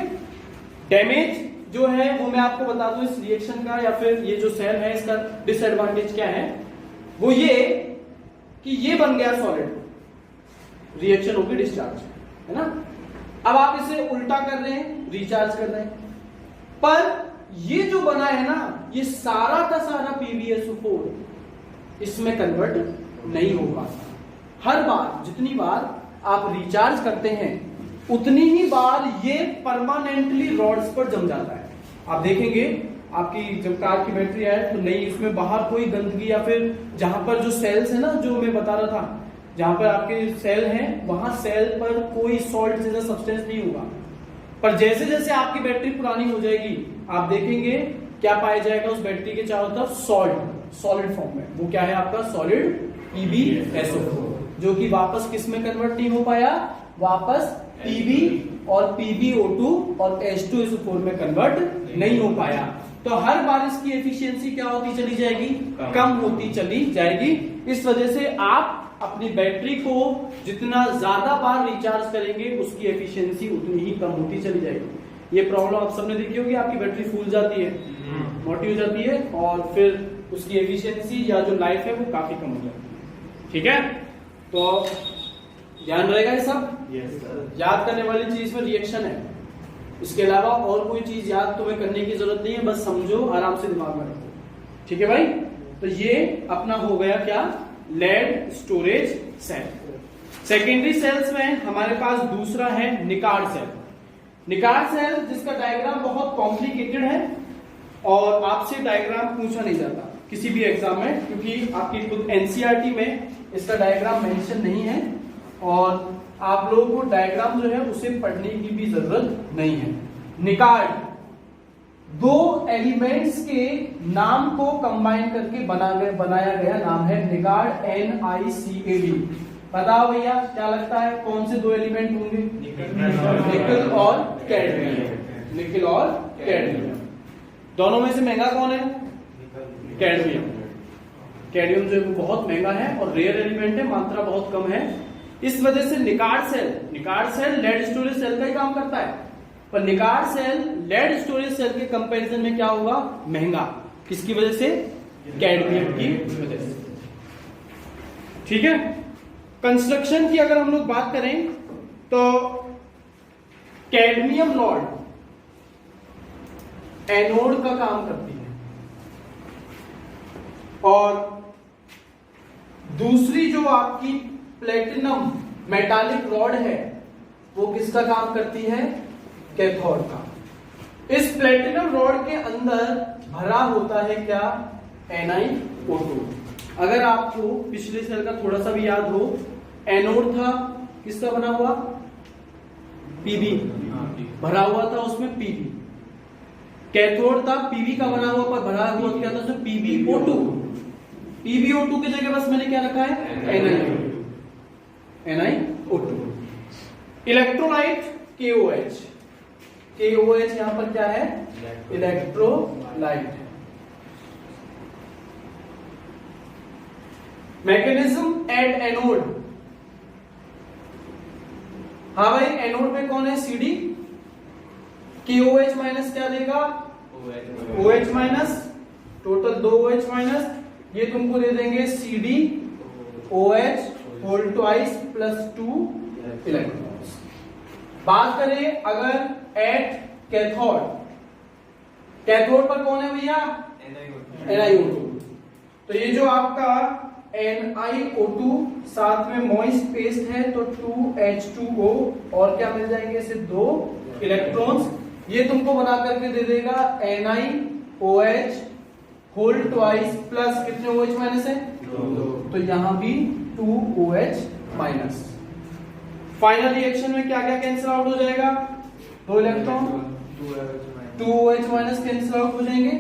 S1: डैमेज जो है वो मैं आपको बता दूं इस रिएक्शन का, या फिर ये जो सेल है इसका डिसएडवांटेज क्या है, वो ये कि ये बन गया सॉलिड, रिएक्शन होगी डिस्चार्ज, है ना। अब आप इसे उल्टा कर रहे हैं, रिचार्ज कर रहे हैं, पर ये जो बना है ना, ये सारा का सारा PbSO4 इसमें कन्वर्ट नहीं हो पाता। हर बार जितनी बार आप रिचार्ज करते हैं उतनी ही बार ये परमानेंटली रॉड्स पर जम जाता है। आप देखेंगे आपकी जब कार की बैटरी है तो नहीं, उसमें बाहर कोई गंदगी या फिर जहां पर जो सेल्स है ना, जो मैं बता रहा था, जहां पर आपके सेल हैं वहां सेल पर कोई सॉल्ट जैसा सब्सटेंस नहीं होगा। पर जैसे जैसे आपकी बैटरी पुरानी हो जाएगी, आप देखेंगे क्या पाया जाएगा उस बैटरी के चारों तरफ, सॉलिड फॉर्म में। वो क्या है आपका सॉलिड PbSO4, जो कि वापस किस में कन्वर्ट नहीं हो पाया, वापस Pb और PbO2 और H2SO4 में कन्वर्ट नहीं हो पाया। तो हर बार इसकी एफिशिएंसी क्या होती चली जाएगी, कम होती चली जाएगी। इस वजह से आप अपनी बैटरी को जितना ज्यादा बार रिचार्ज करेंगे उसकी एफिशिएंसी उतनी ही कम होती चली जाएगी। ये प्रॉब्लम आप सबने देखी होगी, आपकी बैटरी फूल जाती है, मोटी हो जाती है, और फिर उसकी एफिशिएंसी या जो लाइफ है वो काफी कम हो जाती है। ठीक है, तो ध्यान रहेगा ये सब। याद करने वाली चीज में रिएक्शन है, इसके अलावा और कोई चीज याद तुम्हें करने की जरूरत नहीं है, बस समझो, आराम से दिमाग में रखो। ठीक है भाई। तो ये अपना हो गया क्या, lead storage cell. Secondary cells में हमारे पास दूसरा है निकार्ड सेल। निकार्ड सेल जिसका डायग्राम बहुत कॉम्प्लिकेटेड है और आपसे डायग्राम पूछा नहीं जाता किसी भी एग्जाम में, क्योंकि आपकी खुद एनसीईआरटी में इसका डायग्राम मेंशन नहीं है और आप लोगों को डायग्राम जो है उसे पढ़ने की भी जरूरत नहीं है। निकार्ड दो एलिमेंट्स के नाम को कंबाइन करके बनाया गया नाम है निकार्ड, NiCad। बताओ भैया क्या लगता है कौन से दो एलिमेंट होंगे, निकल और कैडमियम। निकल और कैडमियम, दोनों में से महंगा कौन है, कैडमियम। कैडमियम जो है वो बहुत महंगा है और रेयर एलिमेंट है, मात्रा बहुत कम है। इस वजह से निकार्ड सेल लेड स्टोरेज सेल का ही काम करता है, पर निकार्ड सेल लेड स्टोरेज सेल के कंपैरिजन में क्या होगा, महंगा। किसकी वजह से, कैडमियम की वजह से। ठीक है। कंस्ट्रक्शन की अगर हम लोग बात करें तो कैडमियम रॉड एनोड का काम करती है और दूसरी जो आपकी प्लेटिनम मेटालिक रॉड है वो किसका काम करती है, कैथोड का। इस प्लेटिनम रॉड के अंदर भरा होता है क्या, NiO2। अगर आपको पिछले सेल का थोड़ा सा भी याद हो, एनोड था किसका बना हुआ, Pb, भरा हुआ था उसमें Pb। कैथोड था Pb का बना हुआ, पर भरा हुआ क्या था उसमें PbO2। PbO2 की जगह बस मैंने क्या रखा है, NiO2। इलेक्ट्रोलाइट KOH यहां पर क्या है, इलेक्ट्रोलाइट। मैकेनिज्म एट एनोड, हाँ भाई एनोड में कौन है, CD। KOH माइनस क्या देगा, OH minus, total 2 OH minus, ये तुमको दे देंगे CdOH whole twice plus 2 electrons. बात करें अगर एट कैथोड, कैथोड पर कौन है भैया, NiO2। तो ये जो आपका NiO2 साथ में मॉइस्ट पेस्ट है तो 2H2O और क्या मिल जाएंगे इसे, 2 इलेक्ट्रॉन्स। ये तुमको बना करके दे देगा NiOH होल ट्वाइस प्लस कितने OH माइनस है, तो यहाँ भी 2OH माइनस। फाइनल रिएक्शन में क्या क्या कैंसिल आउट हो जाएगा? 2 electron 2OH minus cancel out हो जाएंगे।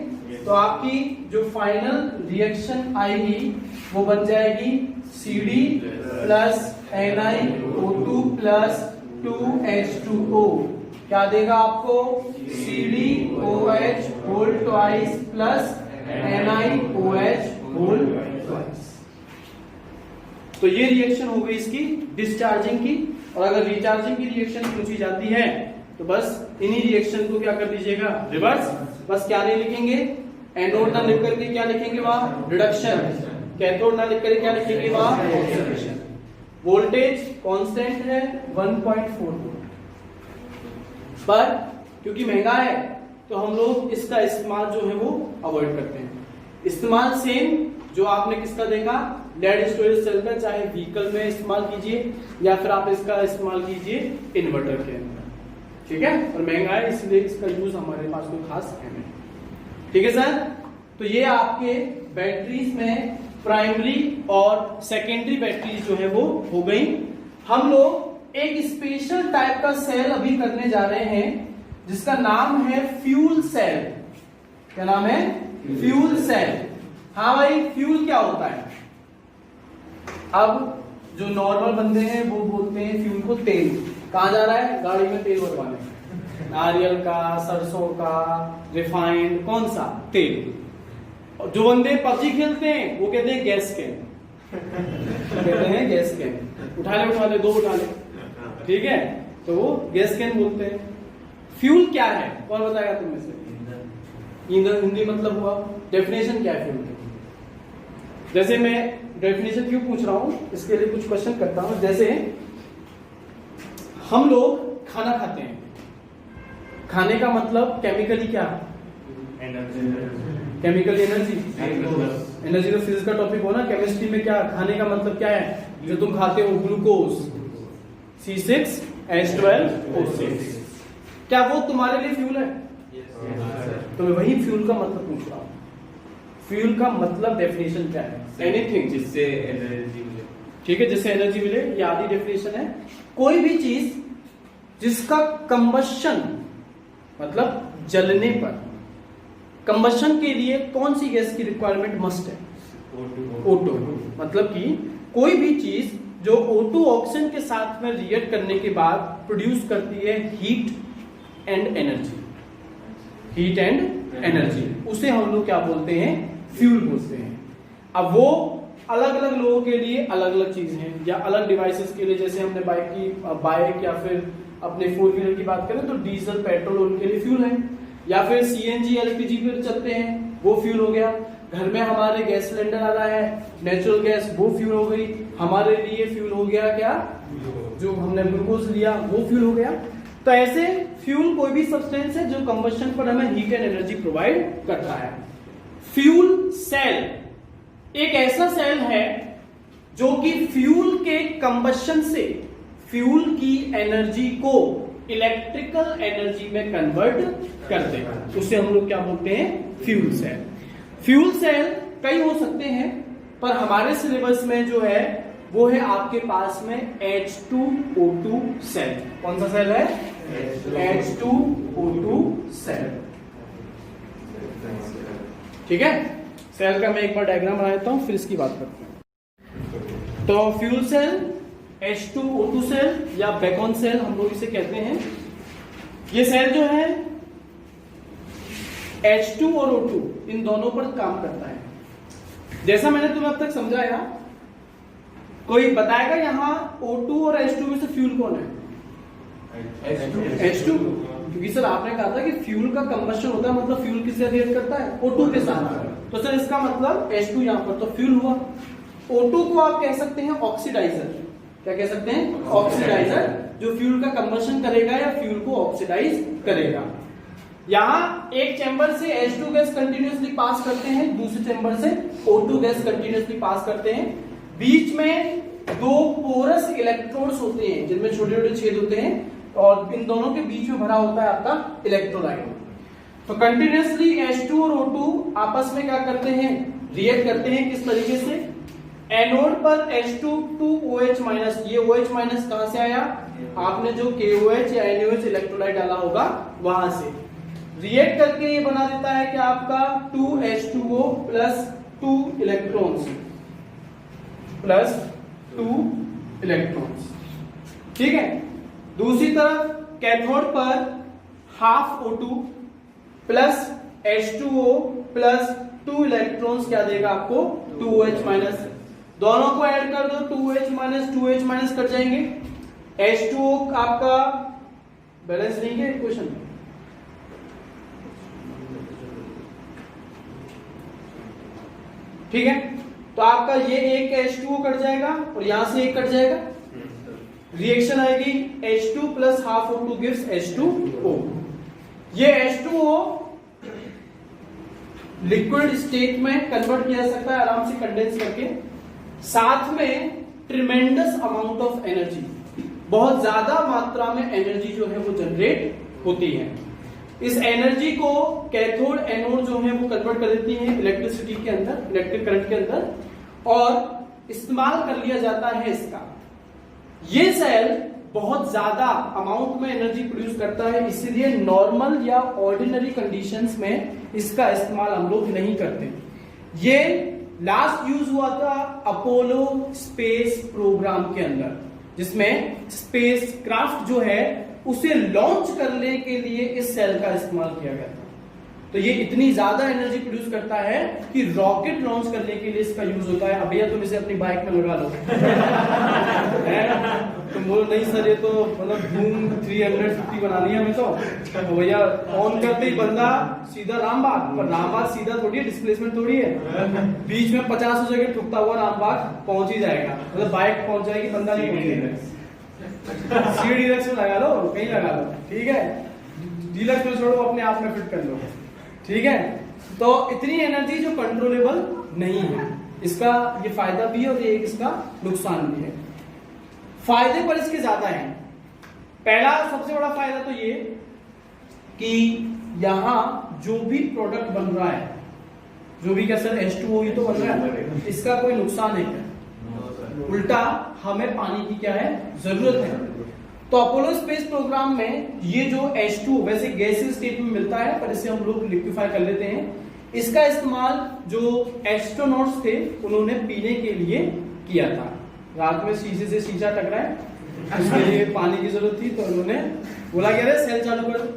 S1: तो आपकी जो फाइनल रिएक्शन आएगी वो बन जाएगी CD plus NiO2 plus 2H2O। क्या देगा आपको? CdOH whole twice plus NiOH whole twice. तो ये रिएक्शन हो गई इसकी डिस्चार्जिंग की। और अगर रिचार्जिंग की रिएक्शन पूछी जाती है तो बस इन्हीं रिएक्शन को क्या कर दीजिएगा? रिवर्स। बस क्या नहीं लिखेंगे? एनोड ना लिख करके क्या लिखेंगे? वहां रिडक्शन। कैथोड ना लिख करके क्या लिखेंगे? वहां ऑक्सीडेशन। वोल्टेज कांस्टेंट है 1.42, पर क्योंकि महंगा है तो हम लोग इसका इस्तेमाल जो है वो अवॉइड करते हैं। इस्तेमाल सेम जो आपने किसका देखा? लेड स्टोरेज सेल का, चाहे व्हीकल में इस्तेमाल कीजिए या फिर आप इसका इस्तेमाल कीजिए इन्वर्टर के अंदर, ठीक है। और महंगा है इसलिए इसका यूज हमारे पास कोई खास है नहीं, ठीक है सर। तो ये आपके बैटरीज में प्राइमरी और सेकेंडरी बैटरीज जो है वो हो गई। हम लोग एक स्पेशल टाइप का सेल अभी करने जा रहे हैं जिसका नाम है फ्यूल सेल। क्या नाम है? Fuel cell. हाँ भाई, फ्यूल क्या होता है? अब जो नॉर्मल बंदे हैं वो बोलते हैं फ्यूल को तेल। कहां जा रहा है? गाड़ी में तेल भरवाने। नारियल का, सरसों का, रिफाइंड, कौन सा तेल। जो बंदे पबजी खेलते हैं वो कहते हैं गैस कैन, कहते हैं गैस कैन। उठा ले 2 उठा ले, ठीक है। तो वो गैस कैन बोलते हैं। फ्यूल क्या है? कौन बताएगा तुम में से? ईंधन। हिंदी मतलब हुआ। डेफिनेशन क्या है फ्यूल की? जैसे मैं डेफिनेशन क्यों पूछ रहा हूं, इसके लिए कुछ क्वेश्चन करता हूं। जैसे हम लोग खाना खाते हैं, खाने का मतलब केमिकली क्या? Chemical energy. एनर्जी तो फिजिक्स का टॉपिक हो ना। केमिस्ट्री में क्या खाने का मतलब क्या है? जो तुम खाते हो ग्लूकोज C6H12O6, क्या वो तुम्हारे लिए फ्यूल है? तो मैं वही फ्यूल का मतलब पूछ रहा हूँ। फ्यूल का मतलब डेफिनेशन क्या है? एनीथिंग जिससे एनर्जी मिले, ठीक है, जिससे एनर्जी मिले, ये आधी डेफिनेशन है। कोई भी चीज जिसका कंबशन मतलब जलने पर, कंबशन के लिए कौन सी गैस की रिक्वायरमेंट मस्ट है? O2। मतलब कि कोई भी चीज जो O2 ऑक्सीजन के साथ में रिएक्ट करने के बाद प्रोड्यूस करती है heat and energy, heat and energy, उसे हम लोग क्या बोलते हैं? फ्यूल बोलते हैं। अब वो अलग अलग लोगों के लिए अलग अलग चीजें हैं, या अलग डिवाइसेस के लिए, जैसे हमने बाइक या फिर अपने 4 व्हीलर की बात करें तो डीजल पेट्रोल उनके लिए फ्यूल है, या फिर CNG LPG पर चलते हैं वो फ्यूल हो गया। घर में हमारे गैस सिलेंडर आ रहा है, नेचुरल गैस, वो फ्यूल हो गई। हमारे लिए फ्यूल हो गया क्या? जो हमने ग्लूकोज लिया वो फ्यूल हो गया। तो ऐसे फ्यूल कोई भी सब्सटेंस है जो कंबशन पर हमें हीट एंड एनर्जी प्रोवाइड करता है। फ्यूल सेल एक ऐसा सेल है जो कि फ्यूल के कंबशन से फ्यूल की एनर्जी को इलेक्ट्रिकल एनर्जी में कन्वर्ट कर देगा। उसे हम लोग क्या बोलते हैं? Fuel cell. फ्यूल सेल कई हो सकते हैं, पर हमारे सिलेबस में जो है वो है आपके पास में H2O2 सेल। कौन सा सेल है? H2O2 सेल, ठीक है। सेल का मैं एक बार डायग्राम बना देता हूं, फिर इसकी बात करते हैं। तो फ्यूल सेल, H2O2 सेल या बेकन सेल हम लोग इसे कहते हैं। ये सेल जो है H2 और O2 इन दोनों पर काम करता है। जैसा मैंने तुम्हें अब तक समझाया, कोई बताएगा यहां O2 और H2 में से फ्यूल कौन है? H2। क्योंकि सर आपने कहा था कि फ्यूल का कंबशन होता है, मतलब फ्यूल किससे रिएक्ट करता है? O2 के साथ। तो सर इसका मतलब H2 यहां पर तो फ्यूल हुआ। O2 को आप कह सकते हैं ऑक्सीडाइजर। क्या कह सकते हैं? ऑक्सीडाइजर, जो फ्यूल का कंबशन करेगा या फ्यूल को ऑक्सीडाइज करेगा। यहां एक चैम्बर से H2 गैस कंटिन्यूअसली पास करते हैं, दूसरे चैम्बर से O2 गैस कंटिन्यूअसली पास करते हैं। बीच में 2 पोरस इलेक्ट्रोड्स होते हैं जिनमें छोटे छोटे छेद होते हैं, और इन दोनों के बीच में भरा होता है आपका इलेक्ट्रोलाइट। तो कंटिन्यूअसली H2 और O2 आपस में क्या करते हैं? रिएक्ट करते हैं। किस तरीके से? एनोड पर H2 माइनस, ये OH माइनस कहां से आया? आपने जो KOH या NaOH इलेक्ट्रोलाइट डाला होगा वहां से रिएक्ट करके ये बना देता है कि आपका 2H2O plus 2 electrons, plus 2 electrons. ठीक है। दूसरी तरफ कैथोड पर half O2 plus H2O plus 2 electrons क्या देगा आपको? 2OH minus. दोनों को ऐड कर दो, 2OH minus 2OH minus cut जाएंगे, H2O आपका बैलेंस नहीं है इक्वेशन में। ठीक है, तो आपका ये एक H2O कट जाएगा और यहां से एक कट जाएगा, रिएक्शन आएगी H2 plus half O2 gives H2O। ये H2O लिक्विड स्टेट में कन्वर्ट किया जा सकता है आराम से कंडेंस करके, साथ में ट्रिमेंडस अमाउंट ऑफ एनर्जी, बहुत ज्यादा मात्रा में एनर्जी जो है वो जनरेट होती है। इस एनर्जी को कैथोड एनोड जो है वो कन्वर्ट कर देती है इलेक्ट्रिसिटी के अंदर, इलेक्ट्रिक करंट के अंदर, और इस्तेमाल कर लिया जाता है इसका। ये सेल बहुत ज्यादा अमाउंट में एनर्जी प्रोड्यूस करता है, इसीलिए नॉर्मल या ऑर्डिनरी कंडीशंस में इसका इस्तेमाल हम लोग नहीं करते। ये लास्ट यूज हुआ था अपोलो स्पेस प्रोग्राम के अंदर, जिसमें स्पेस क्राफ्ट जो है उसे लॉन्च करने के लिए इस सेल का इस्तेमाल किया गया था। तो ये इतनी ज्यादा एनर्जी प्रोड्यूस करता है कि रॉकेट लॉन्च करने के लिए इसका यूज होता है। अब भैया तुम इसे अपनी बाइक में लगा लो तुम बोलो नहीं सर ये तो मतलब धूम 350 बनानी है हमें, तो भैया ऑन करते ही बंदा सीधा रामबाग, पर रामबाग सीधा थोड़ी है, डिस्प्लेसमेंट थोड़ी है, बीच में 50 जगह ठुकता हुआ रामबाग पहुंच ही जाएगा, मतलब बाइक पहुंच जाएगी, बंदा नहीं पहुंचेगा। सी डीलक्स में लगा लो, कहीं लगा लो, ठीक है, डीलक्स में छोड़ो, अपने आप में फिट कर लो, ठीक है। तो इतनी एनर्जी जो कंट्रोलेबल नहीं है, इसका ये फायदा भी है और ये इसका नुकसान भी है। फायदे पर इसके ज्यादा हैं। पहला सबसे बड़ा फायदा तो ये कि यहां जो भी प्रोडक्ट बन रहा है, जो भी क्या सर H2O ही तो बन रहा है, इसका कोई नुकसान है क्या? उल्टा हमें पानी की क्या है जरूरत है। तो अपोलो स्पेस प्रोग्राम में ये जो H2O वैसे गैसीय स्टेट में मिलता है, पर इसे हम लोग लिक्विफाई कर लेते हैं। इसका इस्तेमाल जो एस्ट्रोनॉट्स थे उन्होंने पीने के लिए किया था। रात में शीशे से शीशा टकरा है, उसके लिए पानी की जरूरत थी, तो उन्होंने बोला कि अरे सेल चालू कर दो,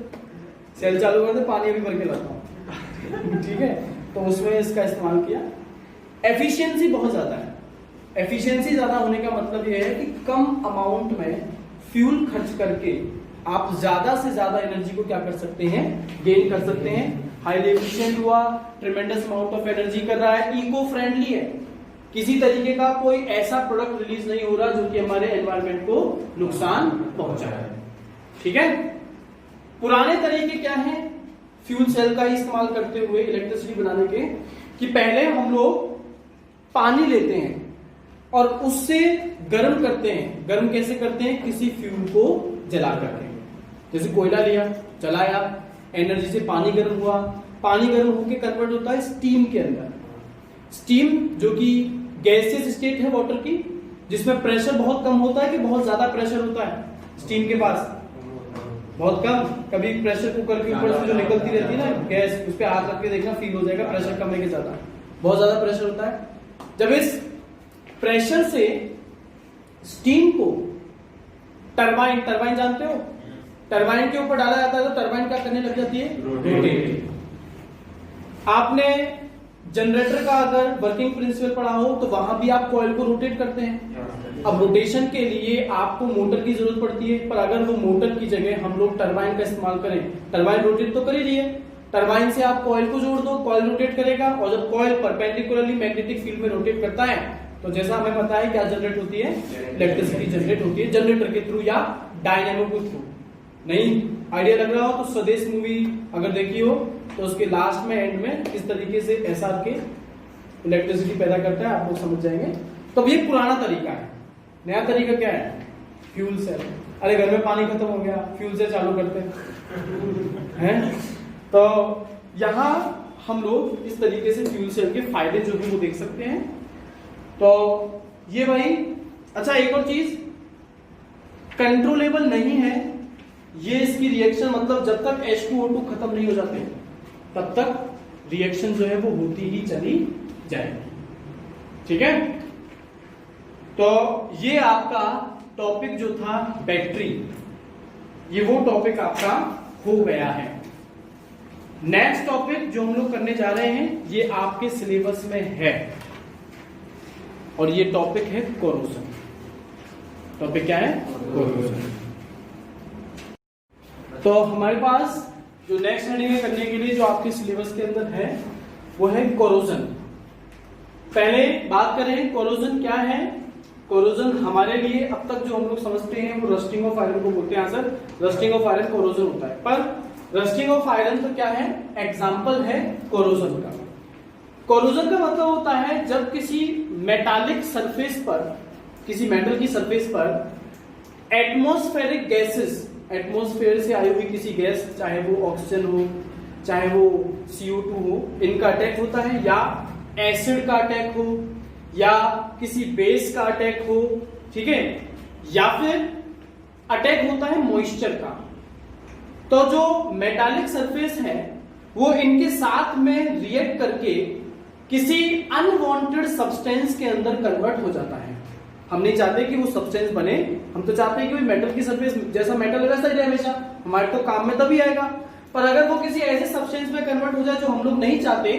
S1: सेल चालू कर दो, पानी अभी भर के लाता हूं ठीक है, तो उसमें इसका इस्तेमाल किया। एफिशिएंसी बहुत ज्यादा है। एफिशिएंसी ज्यादा होने का मतलब यह है कि कम अमाउंट में फ्यूल खर्च करके आप ज्यादा से ज्यादा एनर्जी को क्या कर सकते हैं, गेन कर सकते हैं। हाईली एफिशिएंट हुआ, ट्रेमेंडस अमाउंट ऑफ एनर्जी कर रहा है, इको फ्रेंडली है, किसी तरीके का कोई ऐसा प्रोडक्ट रिलीज नहीं हो रहा जो कि हमारे एनवायरनमेंट को नुकसान पहुंचाए। ठीक है। पुराने तरीके क्या हैं फ्यूल सेल का इस्तेमाल करते हुए इलेक्ट्रिसिटी बनाने के, कि पहले हम लोग पानी लेते हैं और उससे गर्म करते हैं। गर्म कैसे करते हैं? किसी फ्यूल को जला करके, जैसे कोयला लिया, जलाया, एनर्जी से पानी गर्म हुआ, पानी गर्म होकर कन्वर्ट होता है स्टीम के अंदर। स्टीम जो कि गैसियस स्टेट है वाटर की, जिसमें प्रेशर बहुत कम होता है कि बहुत ज्यादा प्रेशर होता है स्टीम के पास, बहुत कम। कभी प्रेशर कुकर के ऊपर से जो निकलती रहती है ना गैस, उस पर हाथ रख के देखना, फील हो जाएगा प्रेशर कम है कि ज्यादा, बहुत ज्यादा प्रेशर होता है। जब इस प्रेशर से स्टीम को टरबाइन, टरबाइन जानते हो, टरबाइन के ऊपर डाला जाता है तो टरबाइन क्या करने लग जाती है, रोटेट। आपने जनरेटर का अगर वर्किंग प्रिंसिपल पढ़ा हो तो वहां भी आप कॉइल को रोटेट करते हैं। अब रोटेशन के लिए आपको मोटर की जरूरत पड़ती है, पर अगर वो मोटर की जगह हम लोग टरबाइन का इस्तेमाल करें, टरबाइन रोटेट तो कर ही रही है, टरबाइन से आप कॉइल को जोड़ दो, कॉइल रोटेट करेगा, और जब कॉइल परपेंडिकुलरली मैग्नेटिक फील्ड में रोटेट करता है तो जैसा हमें पता है क्या जनरेट होती है, इलेक्ट्रिसिटी जनरेट होती है जनरेटर के थ्रू या डायनेमो के थ्रू। नहीं आइडिया लग रहा हो तो स्वदेश मूवी अगर देखी हो तो उसके लास्ट में एंड में किस तरीके से एसआर के इलेक्ट्रिसिटी पैदा करता है आप लोग समझ जाएंगे। तो ये पुराना तरीका है। नया तरीका क्या है? Fuel cell. अरे घर में पानी खत्म हो गया, फ्यूल सेल चालू करते हैं। तो यहां हम लोग इस तरीके से फ्यूल सेल के फायदे जो है वो देख सकते हैं। तो ये भाई, अच्छा एक और चीज, कंट्रोलेबल नहीं है ये इसकी रिएक्शन, मतलब जब तक H2O2 खत्म नहीं हो जाते तब तक रिएक्शन जो है वो होती ही चली जाएगी। ठीक है, तो ये आपका टॉपिक जो था बैटरी, ये वो टॉपिक आपका हो गया है। नेक्स्ट टॉपिक जो हम लोग करने जा रहे हैं ये आपके सिलेबस में है, और ये टॉपिक है कोरोजन। टॉपिक क्या है? कोरोजन। तो हमारे पास जो नेक्स्ट हेडिंग में करने के लिए जो आपके सिलेबस के अंदर है वो है कोरोजन। पहले बात करें कोरोजन क्या है। कोरोजन हमारे लिए अब तक जो हम लोग समझते हैं वो रस्टिंग ऑफ आयरन को बोलते हैं। Answer rusting of iron corrosion होता है, पर रस्टिंग ऑफ आयरन तो क्या है, एग्जाम्पल है कोरोजन का। कोरोजन का मतलब होता है जब किसी मेटालिक सरफेस पर, किसी मेटल की सरफेस पर एटमॉस्फेरिक गैसेस, एटमॉस्फेयर से आई हुई किसी गैस, चाहे वो ऑक्सीजन हो चाहे वो CO2 हो, इनका अटैक होता है, या एसिड का अटैक हो, या किसी बेस का अटैक हो, ठीक है, या फिर अटैक होता है मॉइस्चर का। तो जो मेटालिक सरफेस है वो इनके साथ में रिएक्ट करके किसी अनवांटेड सब्सटेंस के अंदर कन्वर्ट हो जाता है। हम नहीं चाहते कि वो सब्सटेंस बने, हम तो चाहते हैं कि मेटल की सरफेस जैसा मेटल है वैसा ही रहे हमेशा, हमारे तो काम में तभी आएगा। पर अगर वो किसी ऐसे सब्सटेंस में कन्वर्ट हो जाए जो हम लोग नहीं चाहते,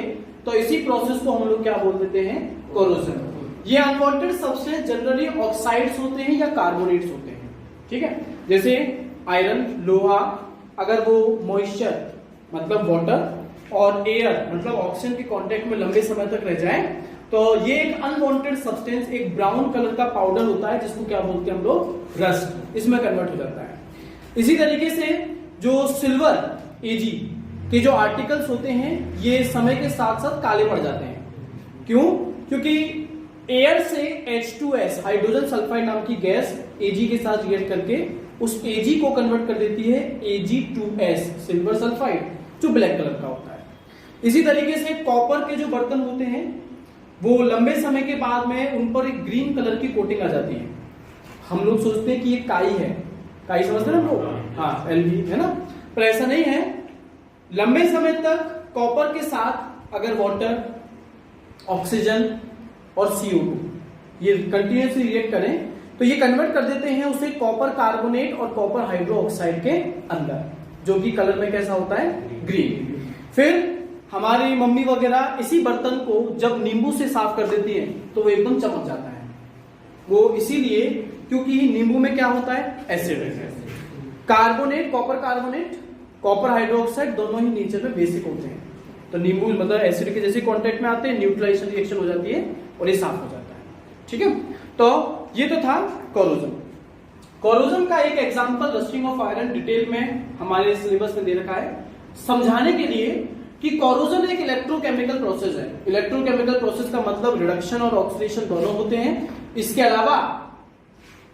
S1: तो इसी प्रोसेस को हम लोग क्या बोल देते हैं, कोरोजन। ये अनवांटेड सब्सटेंस जनरली ऑक्साइड्स होते हैं या कार्बोनेट्स होते हैं। ठीक है, जैसे आयरन, लोहा, अगर वो मॉइस्चर मतलब वाटर और एयर मतलब ऑक्सीजन के कांटेक्ट में लंबे समय तक रह जाए तो ये एक अनवांटेड सब्सटेंस, एक ब्राउन कलर का पाउडर होता है जिसको क्या बोलते हैं हम लोग, रस्ट, इसमें कन्वर्ट हो जाता है। इसी तरीके से जो सिल्वर Ag के जो आर्टिकल्स होते हैं ये समय के साथ साथ काले पड़ जाते हैं। क्यों? क्योंकि एयर से H2S हाइड्रोजन सल्फाइड नाम की गैस Ag के साथ रिएक्ट करके उस Ag को कन्वर्ट कर देती है Ag2S सिल्वर सल्फाइड, जो ब्लैक कलर का होता है। इसी तरीके से कॉपर के जो बर्तन होते हैं वो लंबे समय के बाद में उन पर एक ग्रीन कलर की कोटिंग आ जाती है। हम लोग सोचते हैं कि ये काई है, काई समझते हैं ना लोग, हाँ LV है ना, पर ऐसा नहीं है। लंबे समय तक कॉपर के साथ अगर वाटर, ऑक्सीजन और CO2 ये कंटिन्यूसली रिएक्ट करें तो ये कन्वर्ट कर देते हैं उसे कॉपर कार्बोनेट और कॉपर हाइड्रोक्साइड के अंदर, जो कि कलर में कैसा होता है, ग्रीन। फिर हमारी मम्मी वगैरह इसी बर्तन को जब नींबू से साफ कर देती है तो वो एकदम चमक जाता है। वो इसीलिए क्योंकि नींबू में क्या होता है, acid. Carbonate, copper carbonate, copper hydroxide दोनों ही नेचर में बेसिक होते हैं, तो नींबू मतलब एसिड के जैसे कांटेक्ट में आते हैं, न्यूट्रलाइजेशन रिएक्शन हो जाती है और ये साफ हो जाता है। ठीक है, तो ये तो था कोरोजन। कोरोजन का एक example rusting of iron detail में हमारे सिलेबस में दे रखा है समझाने के लिए कि कोरोजन एक इलेक्ट्रोकेमिकल प्रोसेस है। इलेक्ट्रोकेमिकल प्रोसेस का मतलब रिडक्शन और ऑक्सीडेशन दोनों होते हैं। इसके अलावा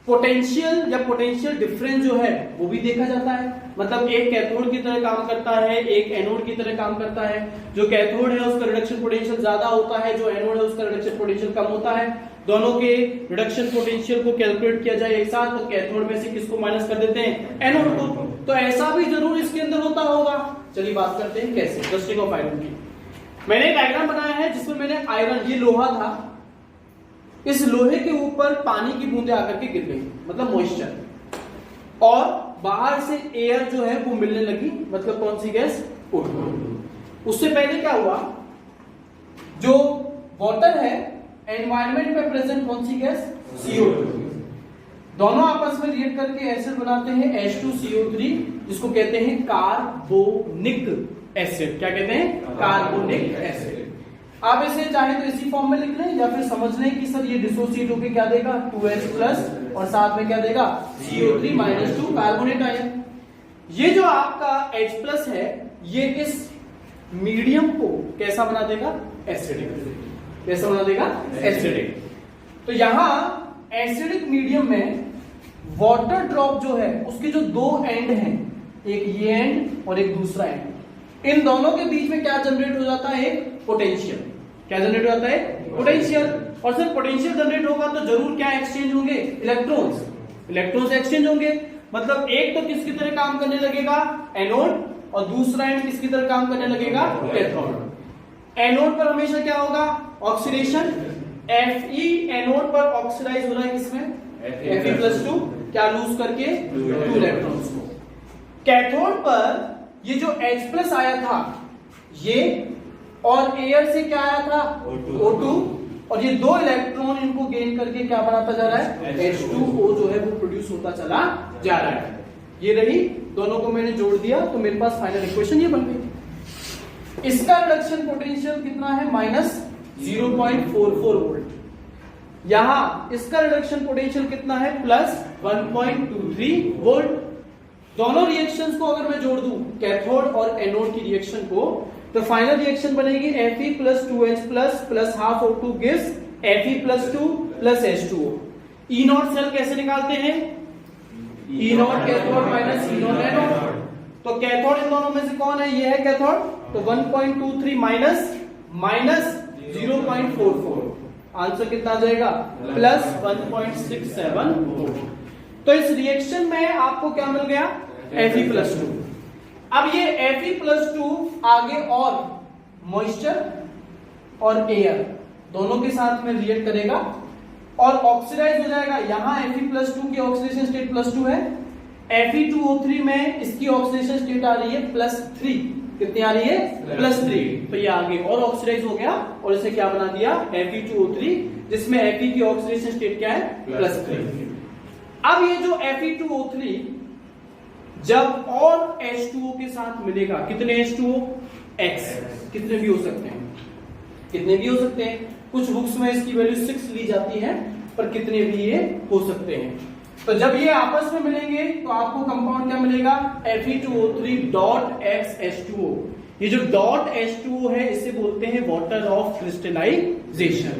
S1: पोटेंशियल या पोटेंशियल डिफरेंस जो है वो भी देखा जाता है, मतलब एक कैथोड की तरह काम करता है, एक एनोड की तरह काम करता है। जो कैथोड है उसका रिडक्शन पोटेंशियल ज्यादा होता है, जो एनोड है उसका रिडक्शन पोटेंशियल कम होता है। दोनों के रिडक्शन पोटेंशियल को कैलकुलेट किया जाए एक साथ तो कैथोड में से किसको माइनस कर देते हैं, एनोड को। तो ऐसा भी जरूर इसके अंदर होता होगा। चलिए बात करते हैं कैसे, रस्टिंग ऑफ आयरन की। मैंने एक डायग्राम बनाया है जिसमें मैंने आयरन, ये लोहा था, इस लोहे के ऊपर पानी की बूंदें आकर के गिर गई, मतलब मॉइस्चर, और बाहर से एयर जो है वो मिलने लगी, मतलब कौन सी गैस, O2। उससे पहले क्या हुआ, जो वाटर है एनवायरमेंट में प्रेजेंट कौन सी गैस, CO2, दोनों आपस में रिएक्ट करके एसिड बनाते हैं H2CO3, जिसको कहते हैं कार्बोनिक एसिड। क्या कहते हैं, कार्बोनिक एसिड। आप इसे चाहे तो इसी फॉर्म में लिख लें या फिर समझ लें कि सर ये डिसोसिएट होकर क्या देगा, 2H प्लस और साथ में क्या देगा, CO3-2 कार्बोनेट आयन। ये जो आपका H प्लस है ये इस मीडियम को कैसा बना देगा, एसिडिक। कैसा बना देगा, एसिडिक। तो यहां एसिडिक मीडियम में वाटर ड्रॉप जो है उसके जो दो एंड हैं, एक ये एंड और एक दूसरा एंड, इन दोनों के बीच में क्या जनरेट हो जाता है, एक पोटेंशियल। क्या जनरेट हो जाता है, पोटेंशियल। और सर पोटेंशियल जनरेट होगा तो जरूर क्या एक्सचेंज होंगे, इलेक्ट्रॉन्स, इलेक्ट्रॉन्स एक्सचेंज होंगे। मतलब एक तो किसकी तरह काम करने लगेगा, एनोड, और दूसरा एंड किसकी तरह काम करने लगेगा, कैथोड। एनोड पर हमेशा क्या होगा, ऑक्सीडेशन, Fe एनोड पर ऑक्सीडाइज हो रहा है किसमें, Fe+2, क्या लूज करके 2 इलेक्ट्रॉन्स को। कैथोड पर ये जो H+ आया था ये, और एयर से क्या आया था, O2, और ये 2 इलेक्ट्रॉन इनको गेन करके क्या बनाता जा रहा है, H2O जो है वो प्रोड्यूस होता चला जा रहा है। ये रही, दोनों को मैंने जोड़ दिया तो मेरे पास फाइनल इक्वेशन ये बन गई। इसका रिडक्शन पोटेंशियल कितना है, -0.44 वोल्ट। यहां इसका रिडक्शन पोटेंशियल कितना है, +1.23 वोल्ट। दोनों रिएक्शंस को अगर मैं जोड़ दूं, कैथोड और एनोड की रिएक्शन को, तो फाइनल रिएक्शन बनेगी Fe+2H+ + ½ O2 gives Fe+2 + H2O। E0 cell कैसे निकालते हैं, E0 cathode minus E0 anode. तो कैथोड इन दोनों में से कौन है, ये है कैथोड, तो 1.23 माइनस 0.44, आंसर कितना आ जाएगा, +1.67 वोल्ट। तो इस रिएक्शन में आपको क्या मिल गया, Fe+2। अब ये Fe+2 आगे और मॉइस्चर और एयर दोनों के साथ में रिएक्ट करेगा और ऑक्सीडाइज हो जाएगा। यहां Fe+2 की ऑक्सीडेशन स्टेट +2 है, Fe2O3 में इसकी ऑक्सीडेशन स्टेट आ रही है +3। कितनी आ रही है, +3। तो ये आगे और ऑक्सीडाइज हो गया और इसे क्या बना दिया, Fe2O3, जिसमें Fe की ऑक्सीडेशन स्टेट क्या है, +3। अब ये जो Fe2O3 जब और H2O के साथ मिलेगा, कितने H2O, X, कितने भी हो सकते हैं, कितने भी हो सकते हैं। कुछ बुक्स में इसकी वैल्यू 6 ली जाती है, पर कितने भी ये हो सकते हैं। तो जब ये आपस में मिलेंगे तो आपको कंपाउंड क्या मिलेगा, Fe2O3.X H2O। ये जो .H2O है इसे बोलते हैं वाटर ऑफ क्रिस्टलाइजेशन।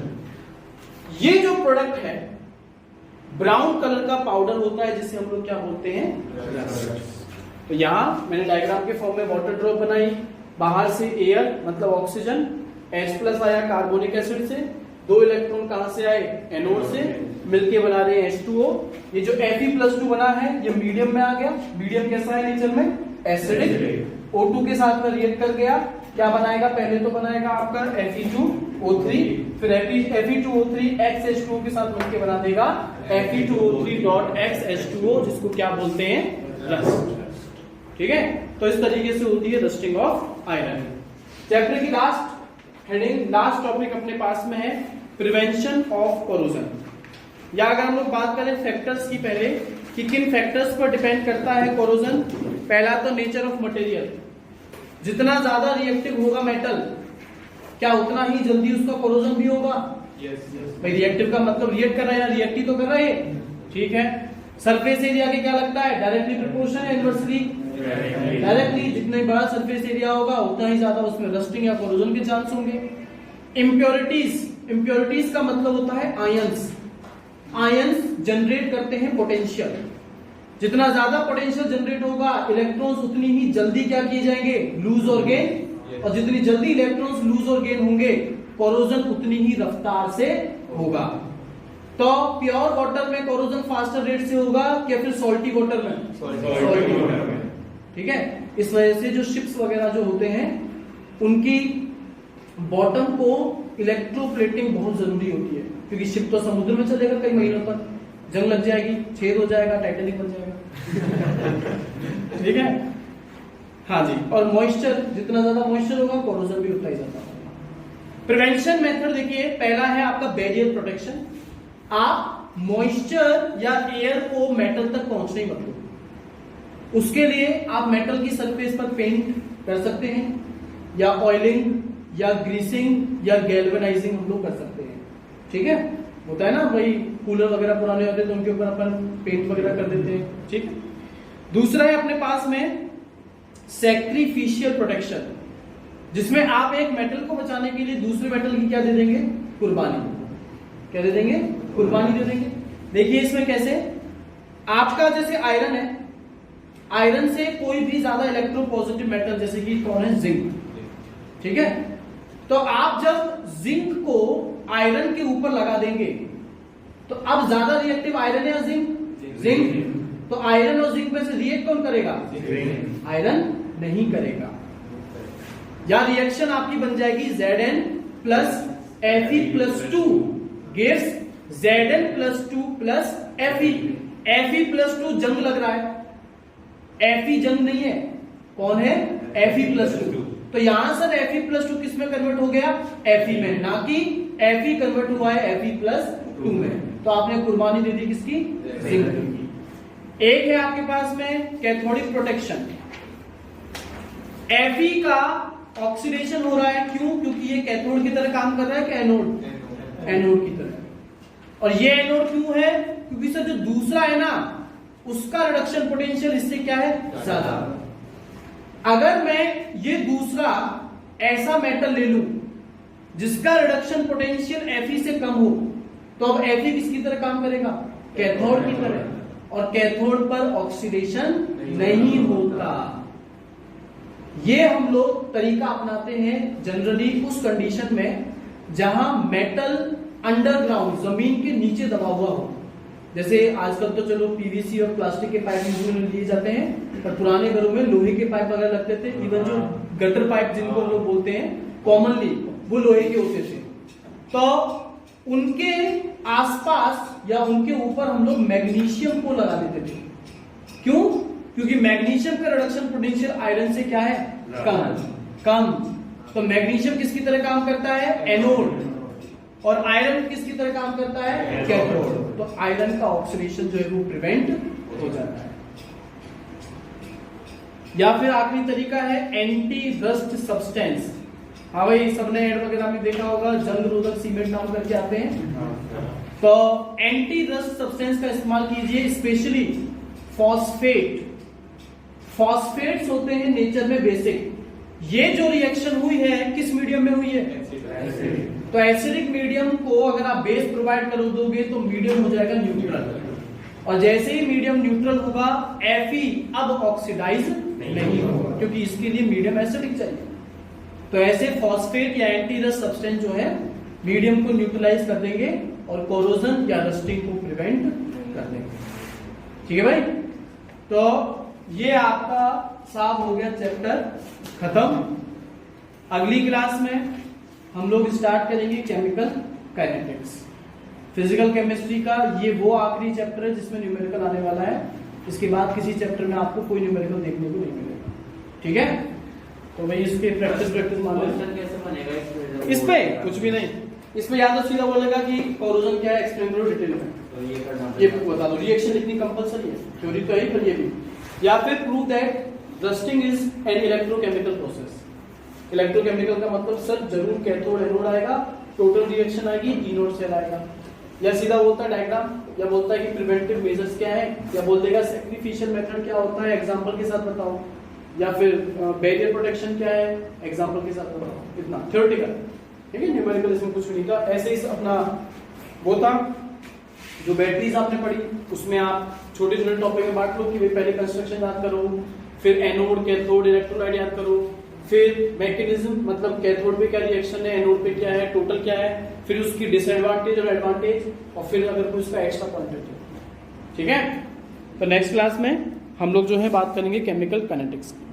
S1: ये जो प्रोडक्ट है ब्राउन कलर का पाउडर होता है जिसे हम लोग क्या बोलते हैं, तो यहां मैंने डायग्राम के फॉर्म में वाटर ड्रॉप बनाई, बाहर से एयर मतलब ऑक्सीजन, H+ आया कार्बोनिक एसिड से, 2 इलेक्ट्रॉन कहां से आए, एनोड से, मिलके बना रहे हैं H2O। ये जो Fe+2 बना है ये मीडियम में आ गया, मीडियम कैसा है नेचर में, एसिडिक, O2 के साथ में रिएक्ट कर गया, क्या बनाएगा, पहले तो बनाएगा आपका Fe2O3, फिर Fe2O3 X H2O के साथ मिलके बना देगा Fe2O3.X H2O, जिसको क्या बोलते हैं, रस्ट। ठीक है, तो इस तरीके से होती है रस्टिंग ऑफ आयरन। चैप्टर की लास्ट हेडिंग, लास्ट टॉपिक अपने पास में है प्रिवेंशन ऑफ कोरोजन। या अगर हम लोग बात करें फैक्टर्स की पहले कि किन फैक्टर्स पर डिपेंड करता है कोरोजन। पहला तो नेचर ऑफ मटेरियल, जितना ज्यादा रिएक्टिव होगा मेटल, क्या उतना ही जल्दी उसका कोरोजन भी होगा। भाई रिएक्टिव का मतलब रिएक्ट कर रहा है या रिएक्ट ही तो कर रहा है, ठीक है। सरफेस एरिया के क्या लगता है, डायरेक्टली प्रोपोर्शनल है, इनवर्सली डायरेक्टली। जितना बड़ा सरफेस एरिया होगा उतना ही ज्यादा उसमें रस्टिंग या कोरोजन के चांस होंगे। इम्प्योरिटीज, इम्प्योरिटीज का मतलब होता है आयंस। आयंस जनरेट करते हैं पोटेंशियल, जितना ज्यादा पोटेंशियल जनरेट होगा इलेक्ट्रॉन्स उतनी ही जल्दी क्या किए जाएंगे, लूज और गेन, और जितनी जल्दी इलेक्ट्रॉन्स लूज और गेन होंगे कोरोजन उतनी ही रफ्तार से होगा। तो प्योर वाटर में कोरोजन फास्टर रेट से होगा या फिर सॉल्टी वाटर में, सॉल्टी वाटर में, ठीक है। इस वजह से जो शिप्स वगैरह जो होते हैं उनकी बॉटम को इलेक्ट्रोप्लेटिंग बहुत जरूरी होती है, क्योंकि शिप तो समुद्र में चलेगा कई महीनों तक, जंग लग जाएगी, छेद हो जाएगा, टाइटैनिक बन जाएगा ठीक है, हाँ जी। और मॉइस्चर, जितना ज्यादा मॉइस्चर होगा कोरोजन भी उतना ही ज्यादा होगा। प्रिवेंशन मेथड देखिए, पहला है आपका बैरियर प्रोटेक्शन। आप मॉइस्चर या एयर को मेटल तक पहुंचने ही मत दो। उसके लिए आप मेटल की सरफेस पर पेंट कर सकते हैं, या ऑयलिंग या ग्रीसिंग या गैल्वेनाइजिंग हम लोग कर सकते हैं, ठीक है। होता है ना भाई, कूलर वगैरह पुराने होते हैं तो उनके ऊपर अपन पेंट वगैरह कर देते हैं, ठीक। दूसरा है अपने पास में सैक्रिफिशियल प्रोटेक्शन, जिसमें आप एक मेटल को बचाने के लिए दूसरे मेटल की क्या दे देंगे, कुर्बानी। क्या दे देंगे, कुर्बानी दे देंगे। देखिए इसमें कैसे, आपका जैसे आयरन है, आयरन से कोई भी ज्यादा इलेक्ट्रोपॉजिटिव मेटल जैसे कि कौन है, जिंक, ठीक है। तो आप जब जिंक को आयरन के ऊपर लगा देंगे तो अब ज्यादा रिएक्टिव आयरन या जिंक? जिंक। तो आयरन और जिंक में से रिएक्ट कौन करेगा? आयरन नहीं करेगा। या रिएक्शन आपकी बन जाएगी Zn plus Fe+2 gives Zn+2 plus Fe। Fe+2 जंग लग रहा है, Fe जंग नहीं है, कौन है? Fe+2। तो यहां सर Fe+2 किस में कन्वर्ट हो गया? Fe में, ना कि Fe कन्वर्ट हुआ है Fe+2 में। तो आपने कुर्बानी दे दी किसकी? जिंक की। एक है आपके पास में कैथोडिक प्रोटेक्शन। Fe का ऑक्सीडेशन हो रहा है, क्यों? क्योंकि ये कैथोड की तरह काम कर रहा है कि एनोड? एनोड की तरह। और ये एनोड क्यों है? क्योंकि सर जो दूसरा है ना, उसका रिडक्शन पोटेंशियल इससे क्या है? ज्यादा। अगर मैं ये दूसरा ऐसा मेटल ले लूं जिसका रिडक्शन पोटेंशियल Fe से कम हो, तो अब Fe किसकी तरह काम करेगा? कैथोड की तरह। और कैथोड पर ऑक्सीडेशन नहीं होता। ये हम लोग तरीका अपनाते हैं जनरली उस कंडीशन में जहां मेटल अंडरग्राउंड, जमीन के नीचे दबा हुआ हो। जैसे आजकल तो चलो पीवीसी और प्लास्टिक के पाइप यूज में लिए जाते हैं, पर पुराने घरों में लोहे के पाइप वगैरह लगते थे। इवन जो गटर पाइप जिनको हम लोग बोलते हैं कॉमनली, वो लोहे के होते थे। तो उनके आसपास या उनके ऊपर हम लोग मैग्नीशियम को लगा देते थे। क्यों? क्योंकि मैग्नीशियम का रिडक्शन पोटेंशियल आयरन से क्या है? कम। तो मैग्नीशियम किसकी तरह काम करता है? एनोड। और आयरन किसकी तरह काम करता है? कैथोड। तो आयरन का ऑक्सीडेशन जो है वो प्रिवेंट हो जाता है। या फिर आखिरी तरीका है एंटी रस्ट सब्सटेंस। हाँ भाई, सबने एड वगैरह में देखा होगा, जंग रोधक सीमेंट नाम करके आते हैं। तो एंटी रस्ट सब्सटेंस का इस्तेमाल कीजिए, स्पेशली फॉस्फेट। फॉस्फेट्स होते हैं नेचर में बेसिक। ये जो रिएक्शन हुई है किस मीडियम में हुई है? तो एसिडिक मीडियम को अगर आप बेस प्रोवाइड कर दोगे तो मीडियम हो जाएगा न्यूट्रल। और जैसे ही मीडियम न्यूट्रल होगा, Fe अब ऑक्सीडाइज नहीं होगा, क्योंकि इसके लिए मीडियम एसिडिक चाहिए। तो ऐसे फॉस्फेट या एंटी रस्ट सब्सटेंस जो है मीडियम को न्यूट्रलाइज कर देंगे और कोरोजन या रस्टिंग को प्रिवेंट कर देंगे। ठीक है भाई? तो ये आपका साफ हो गया चैप्टर खत्म। अगली क्लास में हम लोग स्टार्ट करेंगे केमिकल काइनेटिक्स। फिजिकल केमिस्ट्री का ये वो आखिरी चैप्टर है जिसमें न्यूमेरिकल आने वाला है। इसके बाद किसी चैप्टर में आपको कोई न्यूमेरिकल देखने को नहीं मिलेगा। ठीक है? तो भाई इसके प्रैक्टिस मान लो।
S3: कैसे बनेगा
S1: इस पे कुछ भी नहीं, इस पे या तो सीधा बोलेगा कि कोरोजन क्या है, एक्सप्लेन करो डिटेल में,
S3: तो ये करना
S1: ये बता दो। रिएक्शन इतनी कंपलसरी है, थ्योरी तो है पर ये भी। या फिर prove that rusting is an electrochemical process. Electrochemical का मतलब सर जरूर कैथोड एनोड आएगा, टोटल रिएक्शन आएगी, इनोड सेल आएगा। या सीधा बोलता है डायग्राम, या बोलता है कि प्रिवेंटिव मेजर्स क्या है, या बोल देगा सैक्रिफिशियल मेथड क्या होता है, एग्जांपल के साथ बताओ। या फिर बैरियर प्रोटेक्शन क्या है, एग्जांपल के साथ बताओ। इतना थ्योरेटिकल। ठीक है? न्यूमेरिकल इसमें कुछ नहीं था। ऐसे ही अपना वो था जो बैटरीज आपने पढ़ी, उसमें आप छोटे छोटे टॉपिक में बांट लो कि भाई पहले कंस्ट्रक्शन याद करो, फिर एनोड कैथोड इलेक्ट्रोलाइट याद करो, फिर मैकेनिज्म मतलब कैथोड पे क्या रिएक्शन है, एनोड पे क्या है, टोटल क्या है, फिर उसकी डिसएडवांटेज और एडवांटेज, और फिर अगर कोई उसका एक्स्ट्रा क्वांटिटी। ठीक है? तो नेक्स्ट क्लास में हम लोग जो है बात करेंगे केमिकल काइनेटिक्स की।